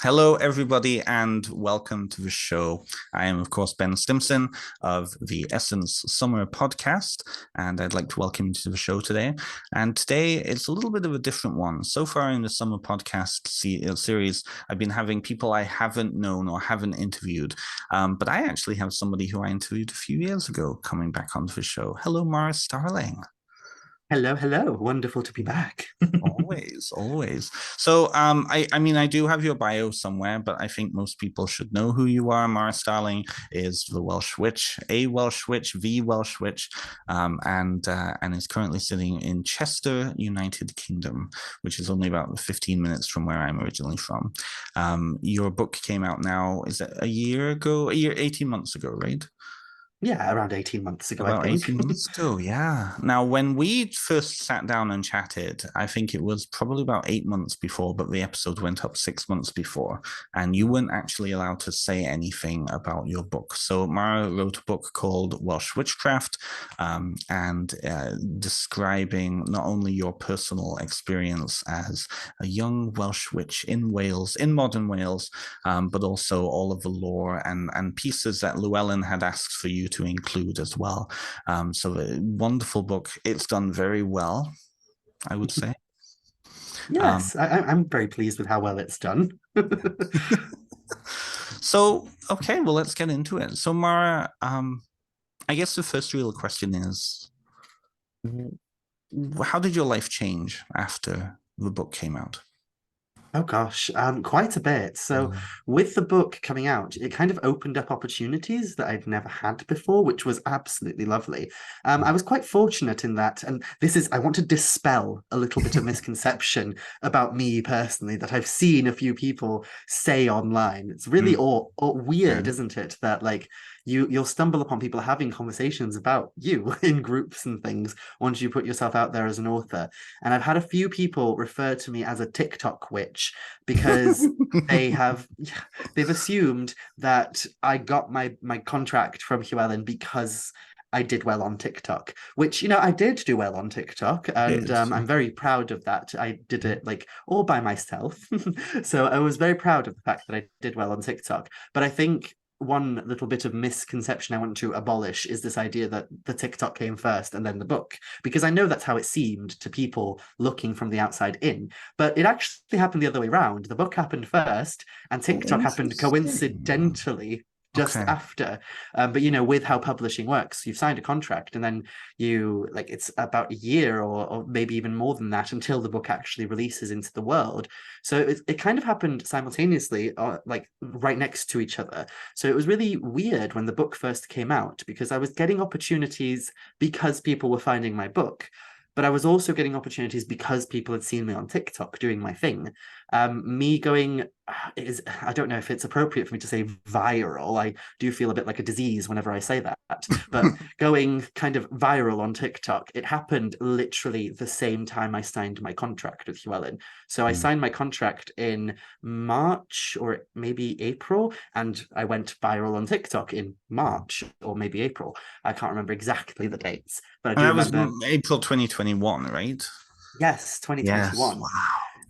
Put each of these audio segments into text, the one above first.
Hello, everybody, and welcome to the show. I am, of course, Ben Stimson of the Essence Summer podcast, and I'd like to welcome you to the show today. And today it's a little bit of a different one. So far in the summer podcast series, I've been having people I haven't known or haven't interviewed, but I actually have somebody who I interviewed a few years ago coming back onto the show. Hello, Mhara Starling. Hello, hello. Wonderful to be back. Always, always. So, I mean, I do have your bio somewhere, but I think most people should know who you are. Mhara Starling is the Welsh witch, a Welsh witch, the Welsh witch, and is currently sitting in Chester, United Kingdom, which is only about 15 minutes from where I'm originally from. Your book came out now, is it a year ago? 18 months ago, right? Yeah, around 18 months ago, I About think. 18 months ago, yeah. Now, when we first sat down and chatted, I think it was probably about 8 months before, but the episode went up 6 months before, and you weren't actually allowed to say anything about your book. So, Mara wrote a book called Welsh Witchcraft, and describing not only your personal experience as a young Welsh witch in Wales, in modern Wales, but also all of the lore and pieces that Llewellyn had asked for you to include as well. So a wonderful book. It's done very well, I would say. Um, Yes, I'm very pleased with how well it's done. so okay, well let's get into it. So Mara, I guess the first real question is, how did your life change after the book came out? Oh gosh, quite a bit. So Mm. with the book coming out, it kind of opened up opportunities that I'd never had before, which was absolutely lovely. I was quite fortunate in that, and I want to dispel a little bit of misconception about me personally that I've seen a few people say online. It's really Mm. or weird, Okay. isn't it? That like you'll stumble upon people having conversations about you in groups and things once you put yourself out there as an author. And I've had a few people refer to me as a TikTok witch because they have they've assumed that I got my contract from Llewellyn because I did well on TikTok, which I did do well on TikTok, and Yes. I'm very proud of that. I did it like all by myself, so I was very proud of the fact that I did well on TikTok. But I think one little bit of misconception I want to abolish is this idea that the TikTok came first and then the book, because I know that's how it seemed to people looking from the outside in. But it actually happened the other way around. The book happened first, and Oh, TikTok happened interesting. coincidentally just Okay. after. But with how publishing works, you've signed a contract and then it's about a year or maybe even more than that until the book actually releases into the world. So it kind of happened simultaneously, like right next to each other. So it was really weird when the book first came out because I was getting opportunities because people were finding my book. But I was also getting opportunities because people had seen me on TikTok doing my thing. Me going is I don't know if it's appropriate for me to say viral. I do feel a bit like a disease whenever I say that. But going kind of viral on TikTok, it happened literally the same time I signed my contract with Llewellyn. So I Mm. signed my contract in March or maybe April, and I went viral on TikTok in March or maybe April. I can't remember exactly the dates, but I And do that was remember, April 2021, right? yes, Yes. 2021. Wow.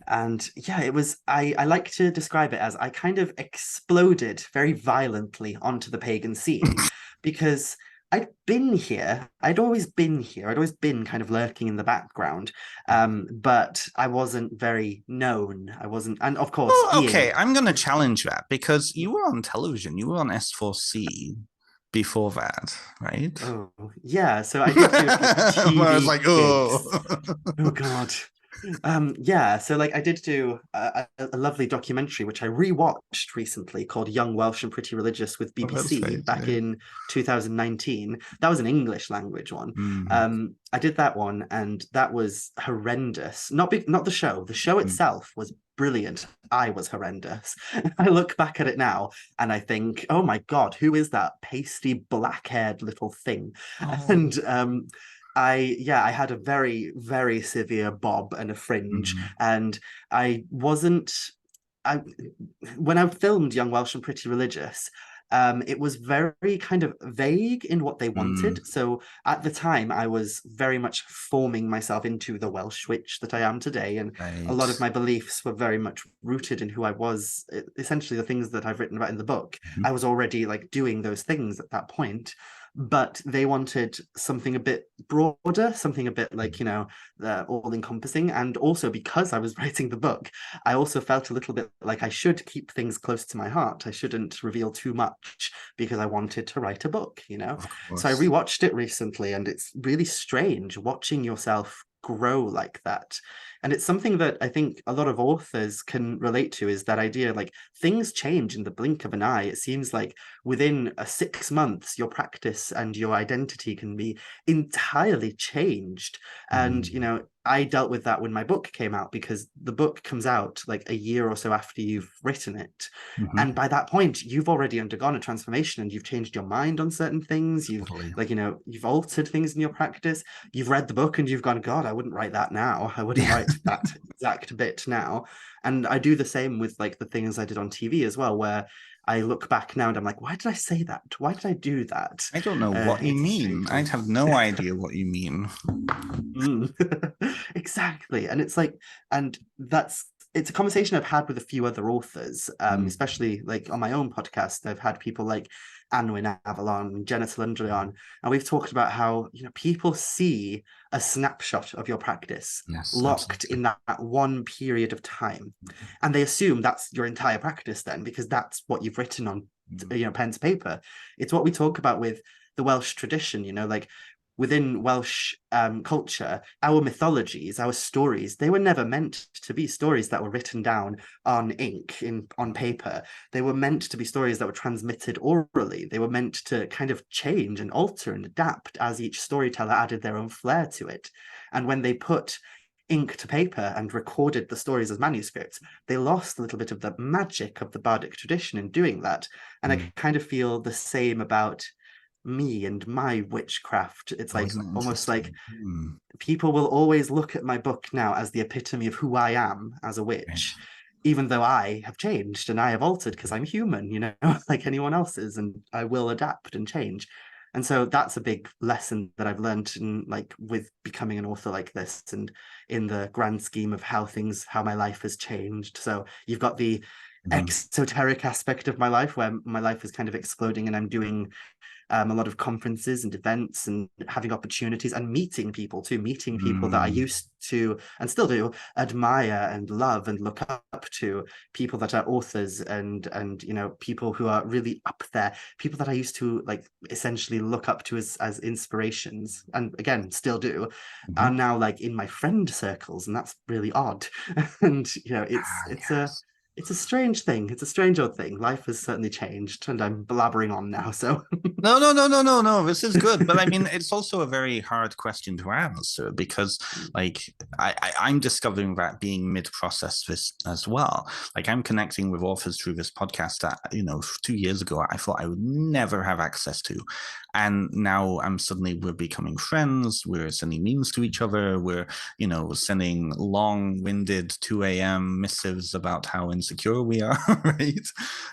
And yeah, I like to describe it as I kind of exploded very violently onto the pagan scene because I'd been here. I'd always been here. I'd always been kind of lurking in the background. But I wasn't very known. I wasn't, and of course, Well, being okay, I'm going to challenge that because you were on television. You were on S4C before that, right? oh yeah, so I did do a few Where I was TV like, gigs. oh. Oh God. Yeah, so like I did do a lovely documentary which I rewatched recently called Young Welsh and Pretty Religious with Oh, that's BBC right. back Yeah. in 2019. That was an English language one. Mm, I did that one and that was horrendous. Not the show. The show mm. itself was brilliant. I was horrendous. I look back at it now and I think, oh my God, who is that pasty black-haired little thing? Oh. And I had a very, very severe bob and a fringe, Mm, and I wasn't I when I filmed Young Welsh and Pretty Religious, it was very kind of vague in what they Mm, wanted. So at the time, I was very much forming myself into the Welsh witch that I am today. And a right. lot of my beliefs were very much rooted in who I was. Essentially, the things that I've written about in the book, Mhm. I was already like doing those things at that point. But they wanted something a bit broader, something a bit like, all encompassing. And also because I was writing the book, I also felt a little bit like I should keep things close to my heart. I shouldn't reveal too much because I wanted to write a book. Of So I course. rewatched it recently, and it's really strange watching yourself grow like that. And it's something that I think a lot of authors can relate to, is that idea like things change in the blink of an eye. It seems like within 6 months, your practice and your identity can be entirely changed. And, Mm, I dealt with that when my book came out, because the book comes out like a year or so after you've written it. mhm. And by that point, you've already undergone a transformation, and you've changed your mind on certain things. You've Totally. like, you've altered things in your practice. You've read the book and you've gone, God, I wouldn't write that now. I wouldn't Yeah. write that exact bit now. And I do the same with like the things I did on TV as well, where I look back now and I'm like, why did I say that? Why did I do that? I don't know what you It's a mean. strange I one. have no idea what you mean. Mm. Exactly. And it's like, and it's a conversation I've had with a few other authors, Mm, especially like on my own podcast. I've had people like Anwyn Avalon, Jenna Talundra on, and we've talked about how, people see a snapshot of your practice yes, locked absolutely. in that one period of time. And they assume that's your entire practice then, because that's what you've written on, Mm, pen to paper. It's what we talk about with the Welsh tradition, like within Welsh culture, our mythologies, our stories, they were never meant to be stories that were written down on ink on paper. They were meant to be stories that were transmitted orally. They were meant to kind of change and alter and adapt as each storyteller added their own flair to it. And when they put ink to paper and recorded the stories as manuscripts, they lost a little bit of the magic of the bardic tradition in doing that. And I mm. kind of feel the same about me and my witchcraft. It's Oh, like isn't that almost like interesting? Mm, people will always look at my book now as the epitome of who I am as a right. witch, even though I have changed and I have altered, because I'm human, like anyone else is, and I will adapt and change. And so that's a big lesson that I've learned in like with becoming an author like this, and in the grand scheme of how my life has changed. So you've got the Mhm. exoteric aspect of my life, where my life is kind of exploding and I'm doing a lot of conferences and events and having opportunities and meeting people too, meeting people that I Mm, used to and still do admire and love and look up to, people that are authors and people who are really up there, people that I used to like essentially look up to as inspirations, and again still do, are mhm. now like in my friend circles, and that's really odd. And it's Ah, it's a yes. it's a strange thing. It's a strange old thing. Life has certainly changed, and I'm blabbering on now. So No, no, no, no, no, no. This is good, but I mean, it's also a very hard question to answer because, like, I'm discovering that being mid-process this as well. Like, I'm connecting with authors through this podcast that 2 years ago I thought I would never have access to, and now we're becoming friends. We're sending memes to each other. We're sending long-winded 2 a.m. missives about how insecure we are, right?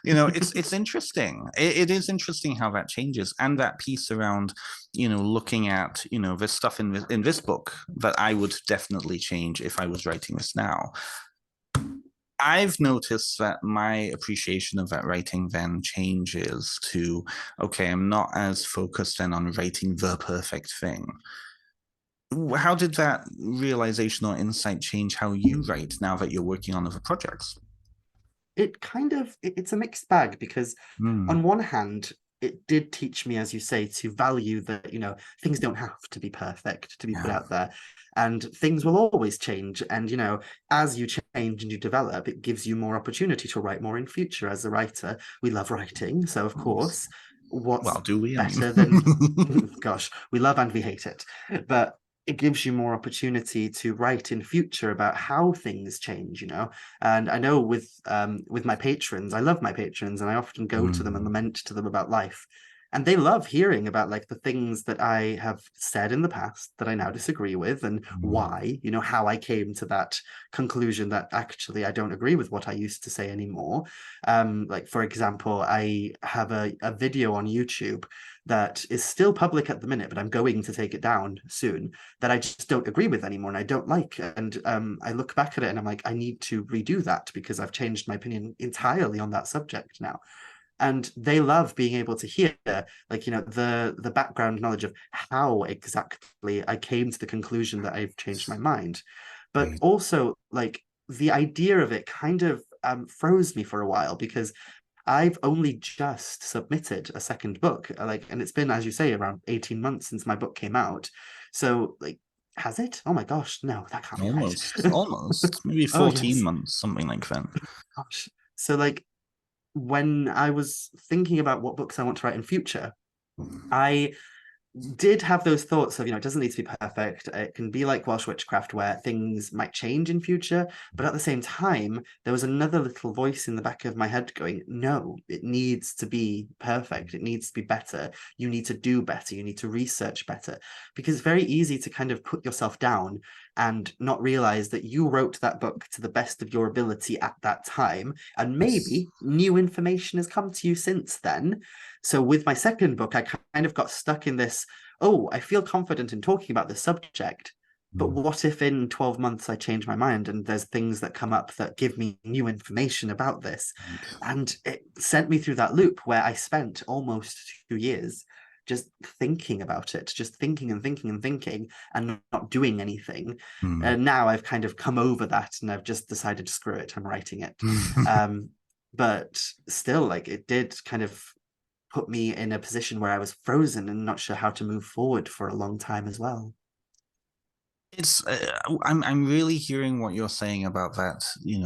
It's interesting. It is interesting how that changes, and that piece around looking at this stuff in this book that I would definitely change if I was writing this now. I've noticed that my appreciation of that writing then changes to, okay, I'm not as focused then on writing the perfect thing. How did that realization or insight change how you write now that you're working on other projects? it's a mixed bag, because Mm, on one hand it did teach me, as you say, to value that things don't have to be perfect to be put yeah. out there, and things will always change, and as you change and you develop, it gives you more opportunity to write more in future. As a writer, we love writing, so of course, what's Well, do we? I mean, better than gosh, we love and we hate it, but it gives you more opportunity to write in future about how things change. And I know with my patrons, I love my patrons, and I often go to them and mm, lament to them about life. And they love hearing about like the things that I have said in the past that I now disagree with, and why, how I came to that conclusion that actually I don't agree with what I used to say anymore. Like, for example, I have a video on YouTube that is still public at the minute, but I'm going to take it down soon, that I just don't agree with anymore and I don't like. And I look back at it and I'm like, I need to redo that because I've changed my opinion entirely on that subject now. And they love being able to hear, like, the background knowledge of how exactly I came to the conclusion that I've changed my mind. But Right. also, like, the idea of it kind of froze me for a while, because I've only just submitted a second book, like, and it's been, as you say, around 18 months since my book came out. So, like, has it? Oh my gosh, no, that can't be right. Almost, maybe Oh 14 yes, months, something like that. gosh. So, like, when I was thinking about what books I want to write in future, I did have those thoughts of, it doesn't need to be perfect. It can be like Welsh Witchcraft, where things might change in future. But at the same time, there was another little voice in the back of my head going, no, it needs to be perfect. It needs to be better. You need to do better. You need to research better. Because it's very easy to kind of put yourself down and not realize that you wrote that book to the best of your ability at that time. And Yes. maybe new information has come to you since then. So with my second book, I kind of got stuck in this, oh, I feel confident in talking about this subject. But Mm. what if in 12 months I change my mind and there's things that come up that give me new information about this? And it sent me through that loop where I spent almost 2 years just thinking about it, just thinking and thinking and thinking and not doing anything. Mm. And now I've kind of come over that and I've just decided, screw it, I'm writing it. Um, but still, like, it did kind of put me in a position where I was frozen and not sure how to move forward for a long time as well. It's I'm really hearing what you're saying about that,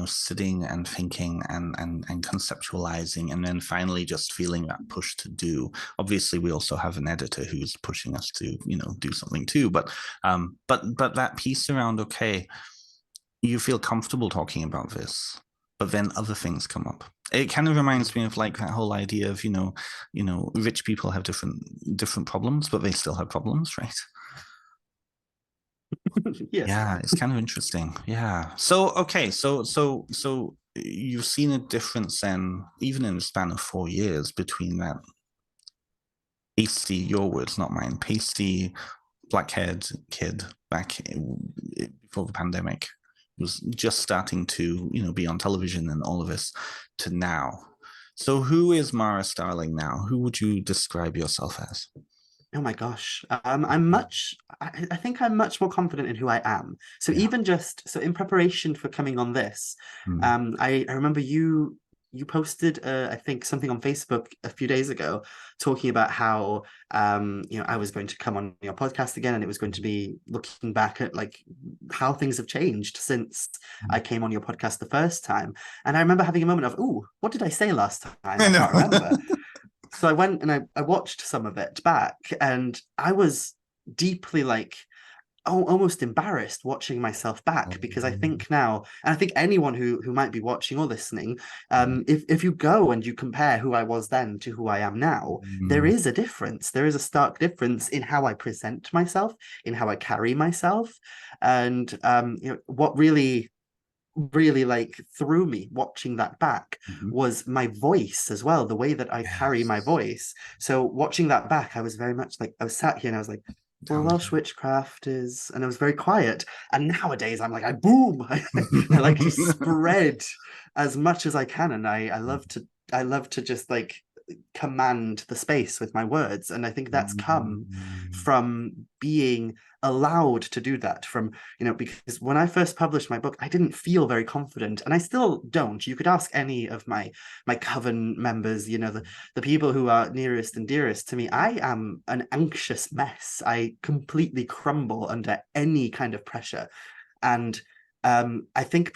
sitting and thinking and conceptualizing and then finally just feeling that push to do. Obviously, we also have an editor who's pushing us to, do something too. But that piece around, okay, you feel comfortable talking about this, but then other things come up. It kind of reminds me of like that whole idea of, rich people have different problems, but they still have problems, right? Yes. Yeah, it's kind of interesting. Yeah. So okay, so you've seen a difference then, even in the span of 4 years, between that pasty, your words, not mine, pasty black-haired kid back before the pandemic was just starting to, be on television and all of this, to now. So who is Mhara Starling now? Who would you describe yourself as? Oh my gosh. I think I'm much more confident in who I am. So Yeah. even just so in preparation for coming on this, Mm. I remember you posted I think something on Facebook a few days ago talking about how I was going to come on your podcast again, and it was going to be looking back at like how things have changed since I came on your podcast the first time. And I remember having a moment of, oh, what did I say last time? I I know. can't remember. So I went and I watched some of it back, and I was deeply like, oh, almost embarrassed watching myself back, because I think now, and I think anyone who might be watching or listening, if you go and you compare who I was then to who I am now, there Mm. is a difference. There is a stark difference in how I present myself, in how I carry myself, and what really like threw me watching that back Mhm. was my voice as well, the way that I carry my Yes. voice. So watching that back, I was very much like, I was sat here and I was like, well, Welsh Totally. witchcraft is, and I was very quiet. And nowadays I'm like, I boom, I like to spread as much as I can. And I love to just like command the space with my words. And I think that's come Mm. from being allowed to do that, from because when I first published my book, I didn't feel very confident, and I still don't. You could ask any of my coven members, the people who are nearest and dearest to me. I am an anxious mess. I completely crumble under any kind of pressure. And I think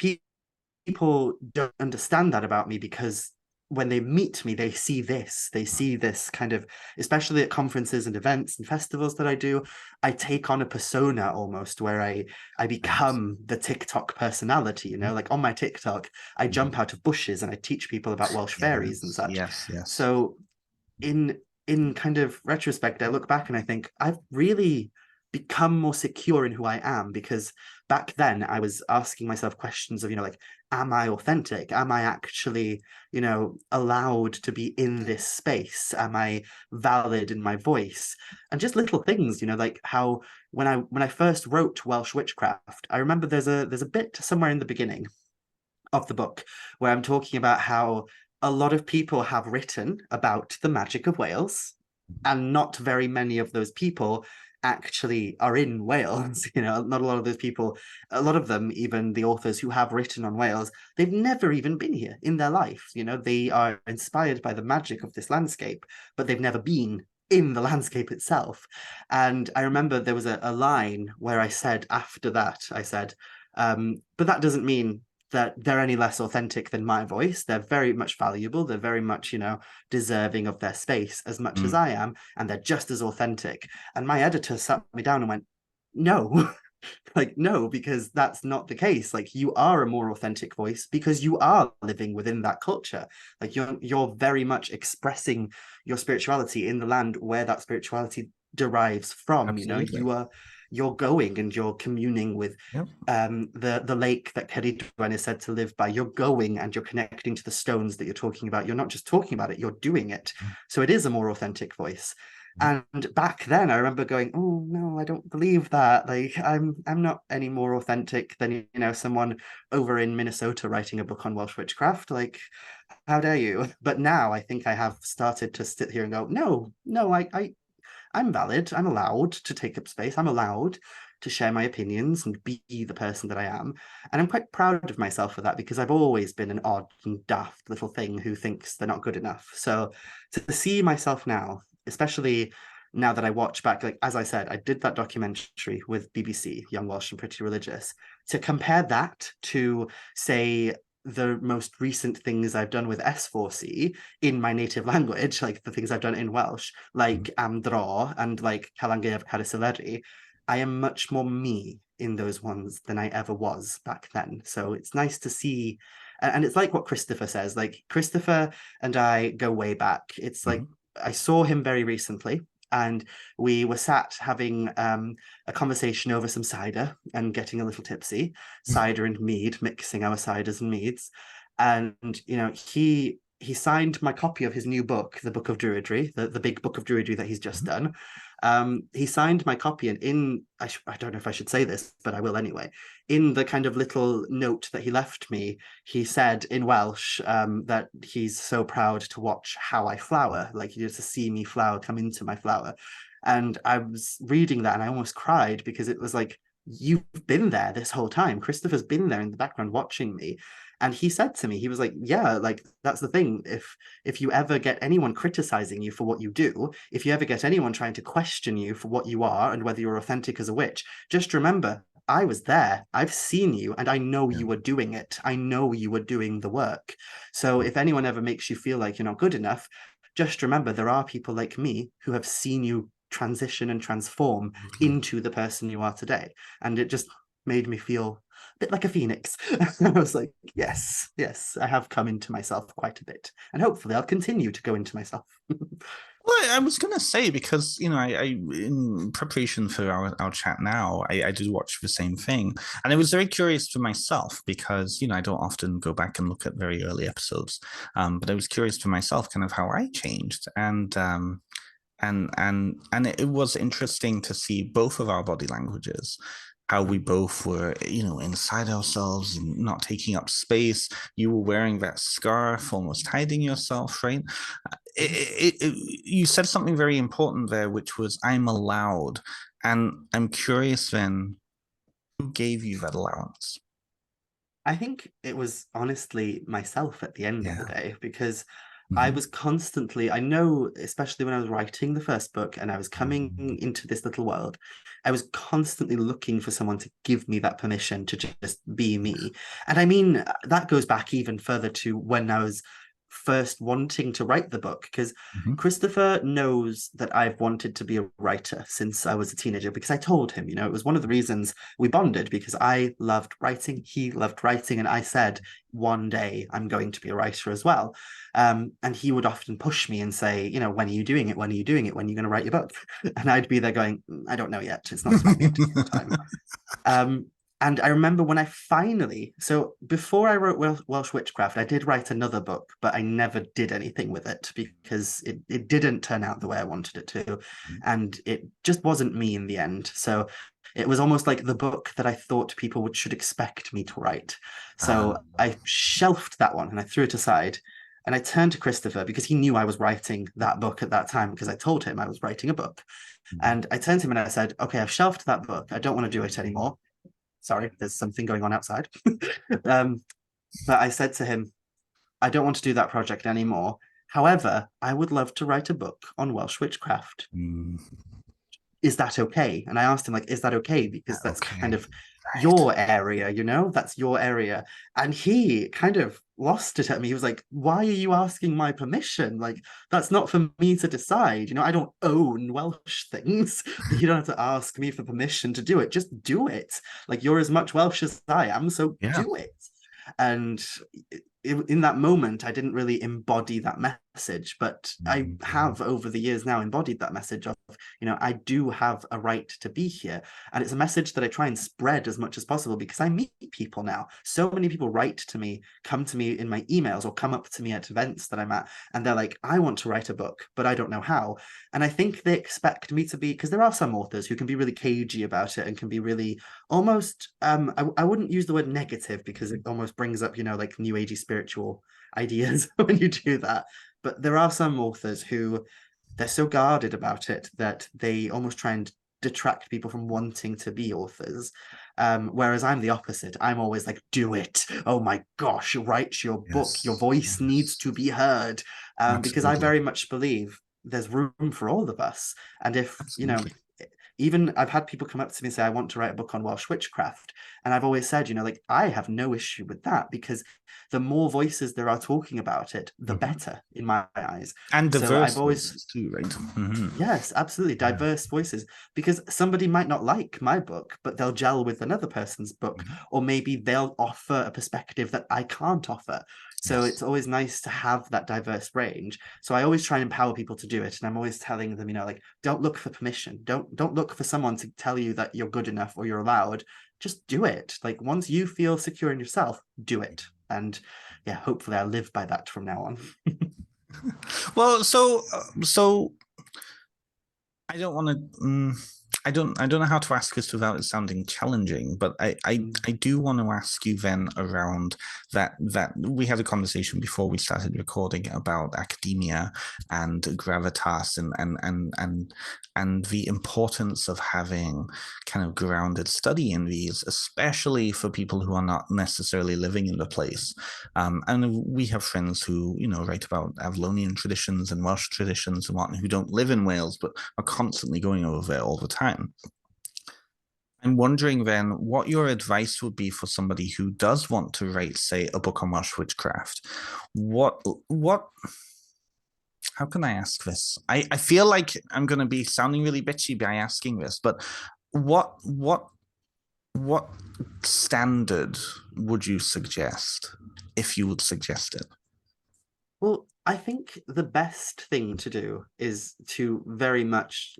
people don't understand that about me, because when they meet me, they see this kind of, especially at conferences and events and festivals that I do, I take on a persona almost, where I Right. become the TikTok personality, like on my TikTok, I Mhm. jump out of bushes and I teach people about Welsh fairies and Yes, such. yes, yes. So in in kind of retrospect, I look back and I think I've really become more secure in who I am, because back then I was asking myself questions of, like, am I authentic? Am I actually, allowed to be in this space? Am I valid in my voice? And just little things, like how when I first wrote Welsh Witchcraft, I remember there's a bit somewhere in the beginning of the book where I'm talking about how a lot of people have written about the magic of Wales, and not very many of those people actually are in Wales. Not a lot of those people, a lot of them, even the authors who have written on Wales, they've never even been here in their life. They are inspired by the magic of this landscape, but they've never been in the landscape itself. And I remember there was a line where I said, after that, I said, but that doesn't mean that they're any less authentic than my voice. They're very much valuable. They're very much, deserving of their space as much as Mm. I am, and they're just as authentic. And my editor sat me down and went, no, like, no, because that's not the case. Like, you are a more authentic voice because you are living within that culture. Like, you're very much expressing your spirituality in the land where that spirituality derives from. Absolutely. You're going and you're communing with Yep. the lake that Ceridwen is said to live by. You're going and you're connecting to the stones that you're talking about. You're not just talking about it, you're doing it. So it is a more authentic voice. And back then I remember going, oh no, I don't believe that. Like, I'm not any more authentic than, someone over in Minnesota writing a book on Welsh witchcraft. Like, how dare you? But now I think I have started to sit here and go, no, I'm valid. I'm allowed to take up space. I'm allowed to share my opinions and be the person that I am. And I'm quite proud of myself for that, because I've always been an odd and daft little thing who thinks they're not good enough. So to see myself now, especially now that I watch back, like, as I said, I did that documentary with BBC, Young Welsh and Pretty Religious, to compare that to, say, the most recent things I've done with S4C in my native language, like the things I've done in Welsh, like Am Dro and like Calangaeaf Cariseleri, I am much more me in those ones than I ever was back then. So it's nice to see. And it's like what Christopher says, like, Christopher and I go way back. It's like, Mhm. I saw him very recently, and we were sat having a conversation over some cider and getting a little tipsy, cider and mead, mixing our ciders and meads. And, he signed my copy of his new book, the Book of Druidry, the big Book of Druidry that he's just Mhm. done. He signed my copy, and I don't know if I should say this, but I will anyway. In the kind of little note that he left me, he said in Welsh that he's so proud to watch how I flower, like, to see me flower, come into my flower. And I was reading that and I almost cried, because it was like, you've been there this whole time. Christopher's been there in the background watching me. And he said to me, he was like, yeah, like, that's the thing. If you ever get anyone criticizing you for what you do, if you ever get anyone trying to question you for what you are and whether you're authentic as a witch, just remember, I was there. I've seen you, and I know Yeah. you were doing it. I know you were doing the work. So if anyone ever makes you feel like you're not good enough, just remember, there are people like me who have seen you transition and transform Absolutely. into the person you are today. And it just made me feel a bit like a phoenix. I was like, yes, yes, I have come into myself quite a bit. And hopefully I'll continue to go into myself. Well, I was gonna say because I in preparation for our chat now, I did watch the same thing, and I was very curious for myself because I don't often go back and look at very early episodes, but I was curious for myself, kind of how I changed, and it was interesting to see both of our body languages, how we both were inside ourselves and not taking up space. You were wearing that scarf, almost hiding yourself, right? You said something very important there, which was I'm allowed. And I'm curious then, who gave you that allowance? I think it was honestly myself at the end of the Yeah. day, because I Hmm. was constantly, I know, especially when I was writing the first book and I was coming into this little world, I was constantly looking for someone to give me that permission to just be me. And I mean, that goes back even further to when I was first wanting to write the book, because Mhm. Christopher knows that I've wanted to be a writer since I was a teenager, because I told him, it was one of the reasons we bonded, because I loved writing, he loved writing, and I said, one day I'm going to be a writer as well. And he would often push me and say, when are you doing it? When are you doing it? When are you going to write your book? And I'd be there going, I don't know yet. It's not quite time. Um, and I remember when I finally, so before I wrote Welsh Witchcraft, I did write another book, but I never did anything with it because it didn't turn out the way I wanted it to. And it just wasn't me in the end. So it was almost like the book that I thought people should expect me to write. So I shelved that one and I threw it aside. And I turned to Christopher because he knew I was writing that book at that time because I told him I was writing a book. And I turned to him and I said, okay, I've shelved that book. I don't want to do it anymore. Sorry, there's something going on outside. But I said to him, I don't want to do that project anymore. However, I would love to write a book on Welsh witchcraft. Is that okay? And I asked him, like, is that okay? Because that's kind of your area, that's your area. And he kind of lost it at me. He was like, why are you asking my permission? Like, that's not for me to decide. I don't own Welsh things. You don't have to ask me for permission to do it. Just do it. Like, you're as much Welsh as I am, so do it. And in that moment, I didn't really embody that message, but I have over the years now embodied that message of, I do have a right to be here. And it's a message that I try and spread as much as possible because I meet people now. So many people write to me, come to me in my emails or come up to me at events that I'm at. And they're like, I want to write a book, but I don't know how. And I think they expect me to be, because there are some authors who can be really cagey about it and can be really almost, I wouldn't use the word negative because it almost brings up, like new agey spiritual ideas when you do that. But there are some authors who they're so guarded about it that they almost try and detract people from wanting to be authors. Whereas I'm the opposite. I'm always like, do it. Oh my gosh, write your book. Your voice needs to be heard. Because I very much believe there's room for all of us. And if, even I've had people come up to me and say, I want to write a book on Welsh witchcraft. And I've always said, like, I have no issue with that because the more voices there are talking about it, the better in my eyes. And so diverse I've always voices too, right? Yes, absolutely. Diverse voices, because somebody might not like my book, but they'll gel with another person's book, or maybe they'll offer a perspective that I can't offer. So it's always nice to have that diverse range. So I always try and empower people to do it. And I'm always telling them, like, don't look for permission. Don't look for someone to tell you that you're good enough or you're allowed. Just do it. Like, once you feel secure in yourself, do it. And yeah, hopefully I'll live by that from now on. Well, so I don't want to. I don't know how to ask this without it sounding challenging, but I do want to ask you then around that we had a conversation before we started recording about academia and gravitas and the importance of having kind of grounded study in these, especially for people who are not necessarily living in the place. And we have friends who write about Avalonian traditions and Welsh traditions and whatnot who don't live in Wales but are constantly going over there all the time. I'm wondering then what your advice would be for somebody who does want to write, say, a book on Welsh witchcraft. What how can I ask this? I feel like I'm going to be sounding really bitchy by asking this, but what standard would you suggest if you would suggest it? Well, I think the best thing to do is to very much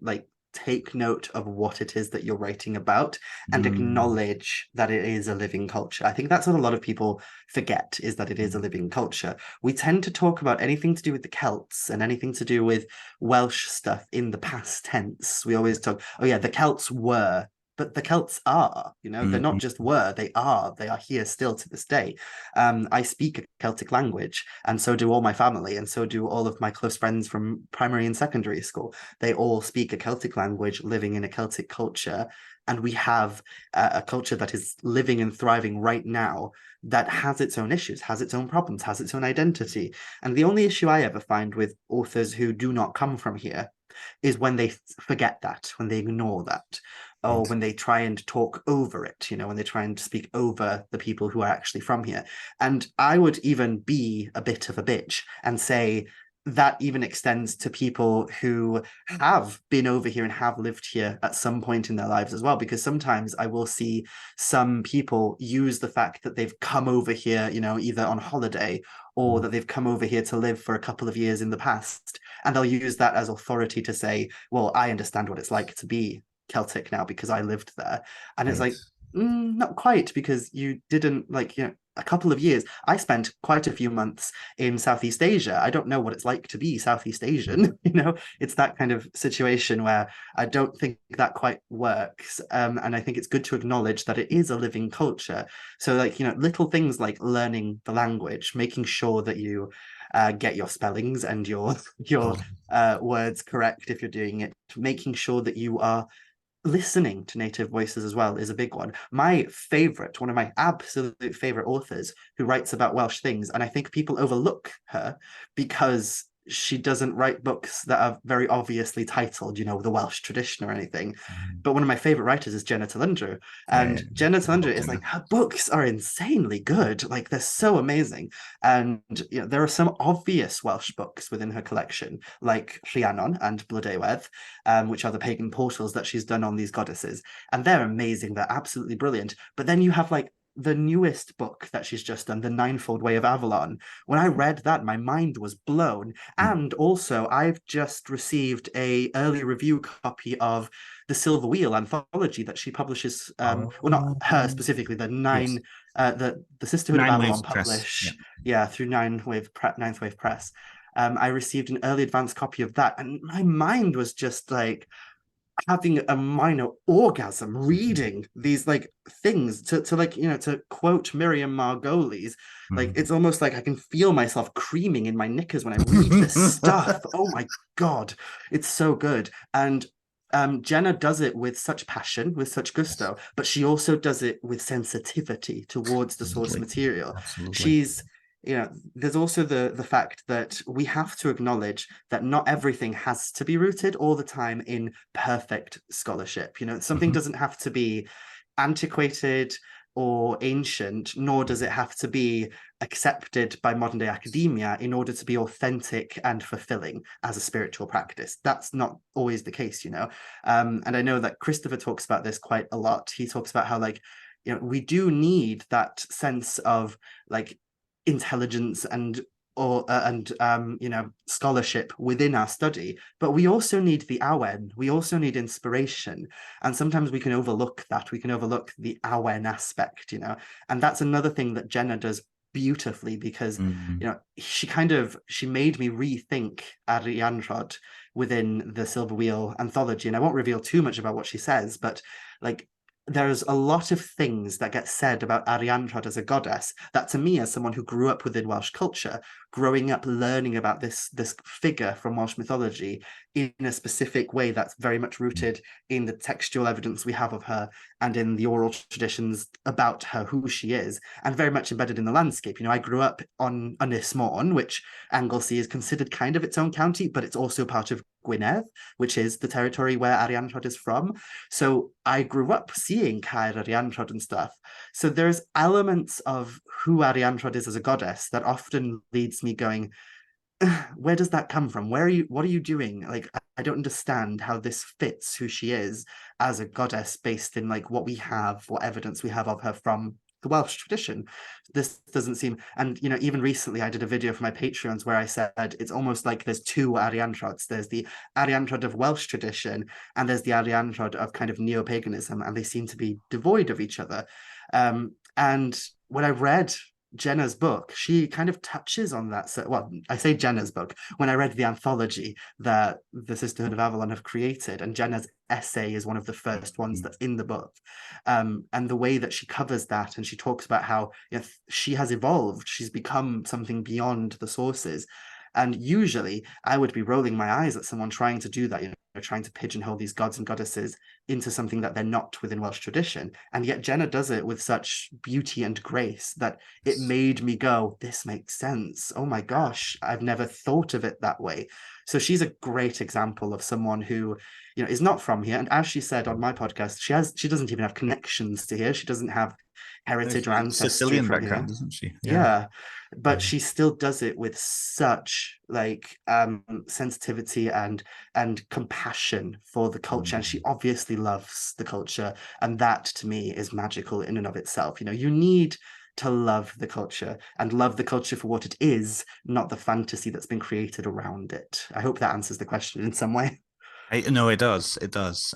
take note of what it is that you're writing about and acknowledge that it is a living culture. I think that's what a lot of people forget, is that it is a living culture. We tend to talk about anything to do with the Celts and anything to do with Welsh stuff in the past tense. We always talk, oh yeah, the Celts were, but the Celts are, they're not just were, they are here still to this day. I speak a Celtic language, and so do all my family, and so do all of my close friends from primary and secondary school. They all speak a Celtic language, living in a Celtic culture, and we have a culture that is living and thriving right now that has its own issues, has its own problems, has its own identity. And the only issue I ever find with authors who do not come from here is when they forget that, when they ignore that. or Right. when they try and talk over it, when they try and speak over the people who are actually from here. And I would even be a bit of a bitch and say that even extends to people who have been over here and have lived here at some point in their lives as well, because sometimes I will see some people use the fact that they've come over here, either on holiday or that they've come over here to live for a couple of years in the past, and they'll use that as authority to say, well, I understand what it's like to be Celtic now because I lived there. And it's Right. like, not quite, because you didn't, like, a couple of years. I spent quite a few months in Southeast Asia. I don't know what it's like to be Southeast Asian. It's that kind of situation where I don't think that quite works. And I think it's good to acknowledge that it is a living culture. So, like, little things like learning the language, making sure that you get your spellings and your your Totally. words correct if you're doing it, making sure that you are listening to native voices as well is a big one. One of my absolute favorite authors who writes about Welsh things, and I think people overlook her because she doesn't write books that are very obviously titled, the Welsh tradition or anything. Mhm. But one of my favorite writers is Jenna Talundra. Yeah. And Jenna I Talundra love is like, dinner. her books are insanely good. Like, they're so amazing. And there are some obvious Welsh books within her collection, like Rhiannon and Blodeuwedd, which are the pagan portals that she's done on these goddesses. And they're amazing. They're absolutely brilliant. But then you have like the newest book that she's just done, The Ninefold Way of Avalon. When I read that, my mind was blown. Mm. And also, I've just received a early review copy of the Silver Wheel anthology that she publishes. Well, not Oh, her specifically, yes. the Sisterhood of Nine Avalon Waves Press. Yeah. publish, yeah, through Ninth Wave Press. I received an early advance copy of that, and my mind was just like having a minor orgasm reading these like things to like to quote Miriam Margolyes. Like, Mhm. it's almost like I can feel myself creaming in my knickers when I read this stuff. Oh my god, it's so good. And Jenna does it with such passion, with such Yes, gusto, but she also does it with sensitivity towards the source absolutely. material. Absolutely. She's there's also the fact that we have to acknowledge that not everything has to be rooted all the time in perfect scholarship. Something Mhm. doesn't have to be antiquated or ancient, nor does it have to be accepted by modern day academia in order to be authentic and fulfilling as a spiritual practice. That's not always the case. And I know that Christopher talks about this quite a lot. He talks about how, like, we do need that sense of like intelligence and scholarship within our study, but we also need the awen, we also need inspiration, and sometimes we can overlook that, we can overlook the awen aspect. And that's another thing that Jenna does beautifully, because Mhm. she made me rethink Arianrhod within the Silver Wheel anthology, and I won't reveal too much about what she says, but like, there's a lot of things that get said about Arianrhod as a goddess that, to me, as someone who grew up within Welsh culture, growing up learning about this figure from Welsh mythology in a specific way that's very much rooted in the textual evidence we have of her and in the oral traditions about her, who she is, and very much embedded in the landscape. I grew up on Ynys Mon, which Anglesey is considered kind of its own county, but it's also part of Gwynedd, which is the territory where Arianrhod is from. So I grew up seeing Caer Arianrhod and stuff. So there's elements of who Arianrhod is as a goddess that often leads me going, where does that come from? What are you doing? Like, I don't understand how this fits who she is as a goddess based in like what evidence we have of her from the Welsh tradition. This doesn't seem, and even recently I did a video for my Patreons where I said it's almost like there's two Arianrhods. There's the Arianrhod of Welsh tradition, and there's the Arianrhod of kind of neo-paganism, and they seem to be devoid of each other. And when I read Jenna's book, she kind of touches on that. So, well, I say Jenna's book. When I read the anthology that the Sisterhood of Avalon have created, and Jenna's essay is one of the first ones that's in the book, and the way that she covers that, and she talks about how she has evolved, she's become something beyond the sources. And usually I would be rolling my eyes at someone trying to do that. trying to pigeonhole these gods and goddesses into something that they're not within Welsh tradition. And yet Jenna does it with such beauty and grace that it made me go, this makes sense. Oh my gosh, I've never thought of it that way. So she's a great example of someone who, is not from here. And as she said on my podcast, she doesn't even have connections to here. She doesn't have heritage or ancestry Sicilian from here. background, isn't she? Yeah. Yeah, but she still does it with such sensitivity and compassion for the culture, and she obviously loves the culture, and that to me is magical in and of itself. You need to love the culture and love the culture for what it is, not the fantasy that's been created around it. I hope that answers the question in some way. No, it does,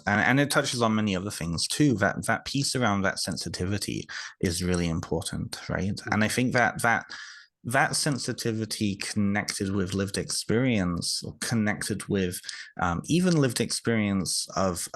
and it touches on many other things too. That piece around that sensitivity is really important, right? And I think that sensitivity connected with lived experience, or connected with even lived experience of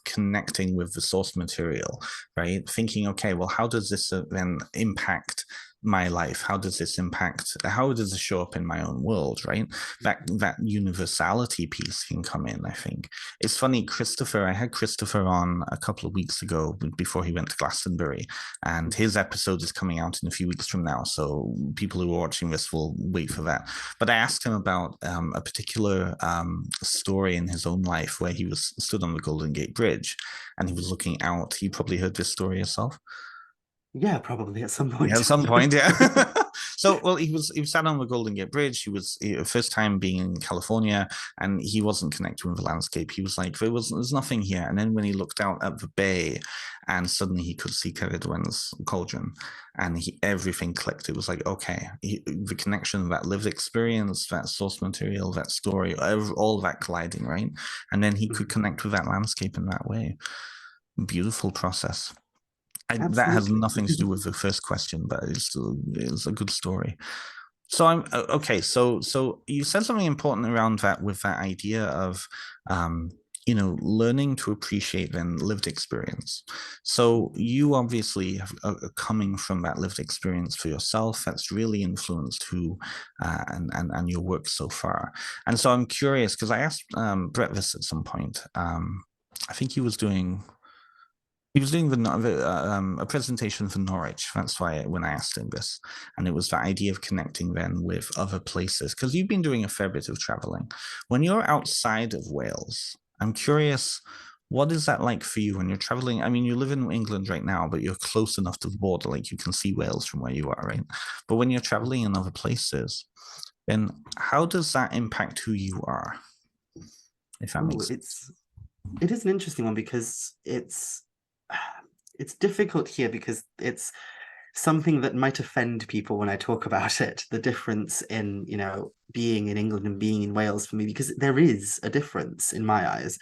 connecting with the source material, right? Thinking, okay, well, how does this then impact my life? How does this show up in my own world, right? That universality piece can come in. I think it's funny. I had Christopher on a couple of weeks ago before he went to Glastonbury, and his episode is coming out in a few weeks from now, so people who are watching this will wait for that. But I asked him about a particular story in his own life where he was stood on the Golden Gate Bridge and he was looking out. You probably heard this story yourself. Yeah, probably at some Yeah, point. at some point, yeah. So, well, he was sat on the Golden Gate Bridge. First time being in California, and he wasn't connected with the landscape. He was like, there's nothing here. And then when he looked out at the bay, and suddenly he could see Ceridwen's cauldron, and everything clicked. It was like, okay, the connection, that lived experience, that source material, that story, all that colliding, right? And then he could connect with that landscape in that way. Beautiful process. That has Absolutely. nothing to do with the first question, but it's a good story. So I'm okay. So you said something important around that, with that idea of learning to appreciate then lived experience. So you obviously are coming from that lived experience for yourself. That's really influenced who and your work so far. And so I'm curious because I asked Brett this at some point. I think he was doing a presentation for Norwich. That's why when I asked him this, and it was the idea of connecting then with other places, because you've been doing a fair bit of traveling. When you're outside of Wales, I'm curious, what is that like for you when you're traveling? I mean, you live in England right now, but you're close enough to the border, like you can see Wales from where you are, right? But when you're traveling in other places, then how does that impact who you are? If that Oh, makes sense. it is an interesting one because it's difficult here because it's something that might offend people when I talk about it, the difference in, being in England and being in Wales for me, because there is a difference in my eyes.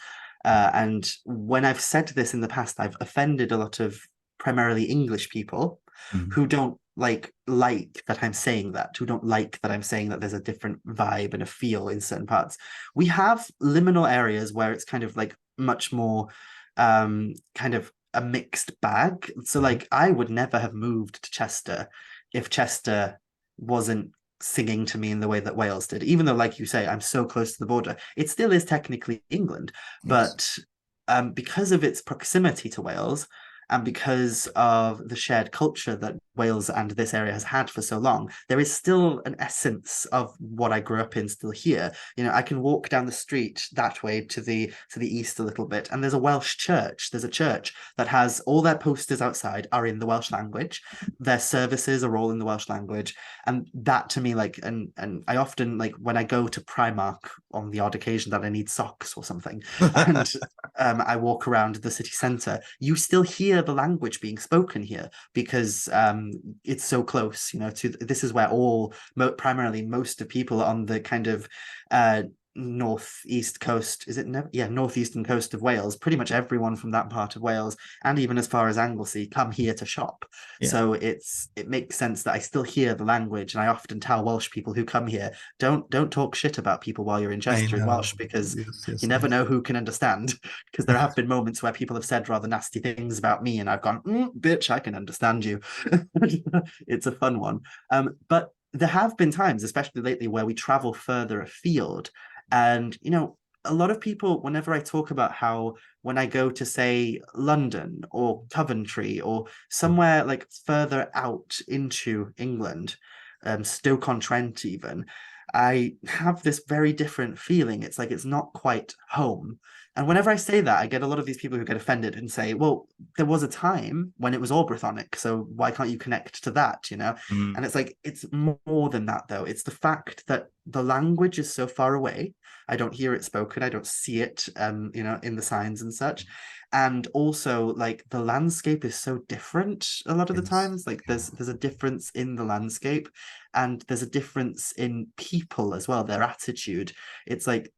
And when I've said this in the past, I've offended a lot of primarily English people Mhm. who don't like that I'm saying that, who don't like that I'm saying that there's a different vibe and a feel in certain parts. We have liminal areas where it's kind of like much more kind of a mixed bag. So like I would never have moved to Chester if Chester wasn't singing to me in the way that Wales did. Even though, like you say, I'm so close to the border, it still is technically England. Yes. But because of its proximity to Wales, and because of the shared culture that Wales and this area has had for so long, there is still an essence of what I grew up in still here. I can walk down the street that way to the east a little bit, and there's a Welsh church. There's a church that has all their posters outside are in the Welsh language. Their services are all in the Welsh language, and that to me, like, and I often like when I go to Primark on the odd occasion that I need socks or something, and I walk around the city centre, you still hear the language being spoken here because it's so close. To this is where primarily most of people on the kind of northeast coast, is it northeastern coast of Wales, pretty much everyone from that part of Wales and even as far as Anglesey come here to shop. Yeah. So it makes sense that I still hear the language, and I often tell Welsh people who come here, don't talk shit about people while you're in I Chester in know. Welsh, because Yes, you yes, never yes. know who can understand. Because there have been moments where people have said rather nasty things about me, and I've gone, bitch, I can understand you. It's a fun one. But there have been times, especially lately, where we travel further afield, and a lot of people, whenever I talk about how when I go to say London or Coventry or somewhere like further out into England, Stoke-on-Trent even, I have this very different feeling. It's like it's not quite home. And whenever I say that, I get a lot of these people who get offended and say, well, there was a time when it was all Brythonic, so why can't you connect to that, you know? Mm, And it's like, it's more than that, though. It's the fact that the language is so far away. I don't hear it spoken. I don't see it, in the signs and such. And also, like, the landscape is so different a lot of the it's times. Like, yeah, there's a difference in the landscape, and there's a difference in people as well, their attitude. It's like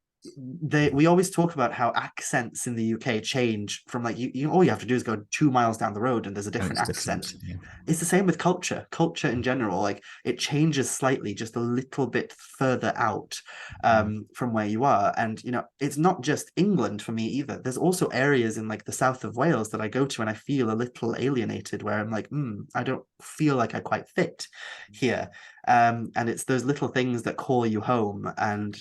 we always talk about how accents in the UK change from like you all you have to do is go 2 miles down the road and there's a and different it's different. accent. Yeah. It's the same with culture in general. Like it changes slightly, just a little bit further out Mm, from where you are. And it's not just England for me either. There's also areas in like the south of Wales that I go to and I feel a little alienated, where I'm like, I don't feel like I quite fit here. And it's those little things that call you home, and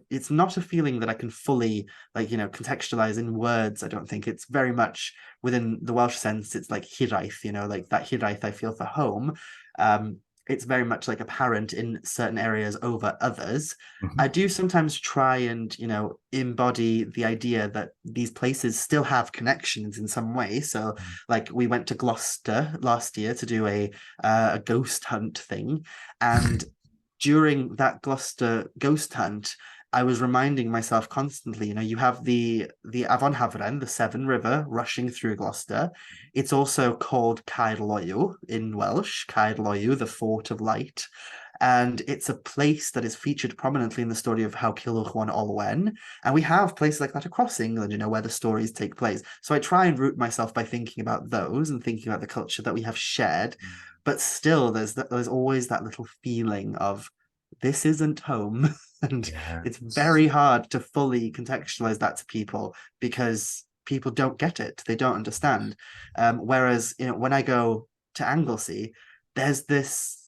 it's not a feeling that I can fully contextualize in words. I don't think it's very much within the Welsh sense. It's like hiraeth, like that hiraeth I feel for home. Um, it's very much like apparent in certain areas over others. I mhm. do sometimes try and embody the idea that these places still have connections in some way. So, like we went to Gloucester last year to do a ghost hunt thing, and during that Gloucester ghost hunt, I was reminding myself constantly, you have the Afon Havren, the Severn River, rushing through Gloucester. It's also called Caer Loyw in Welsh, Caer Loyw, the Fort of Light. And it's a place that is featured prominently in the story of how Culhwch won Olwen. And we have places like that across England, where the stories take place. So I try and root myself by thinking about those and thinking about the culture that we have shared. But still, there's always that little feeling of this isn't home. And it's Yes. very hard to fully contextualize that to people because people don't get it. They don't understand. Whereas, when I go to Anglesey, there's this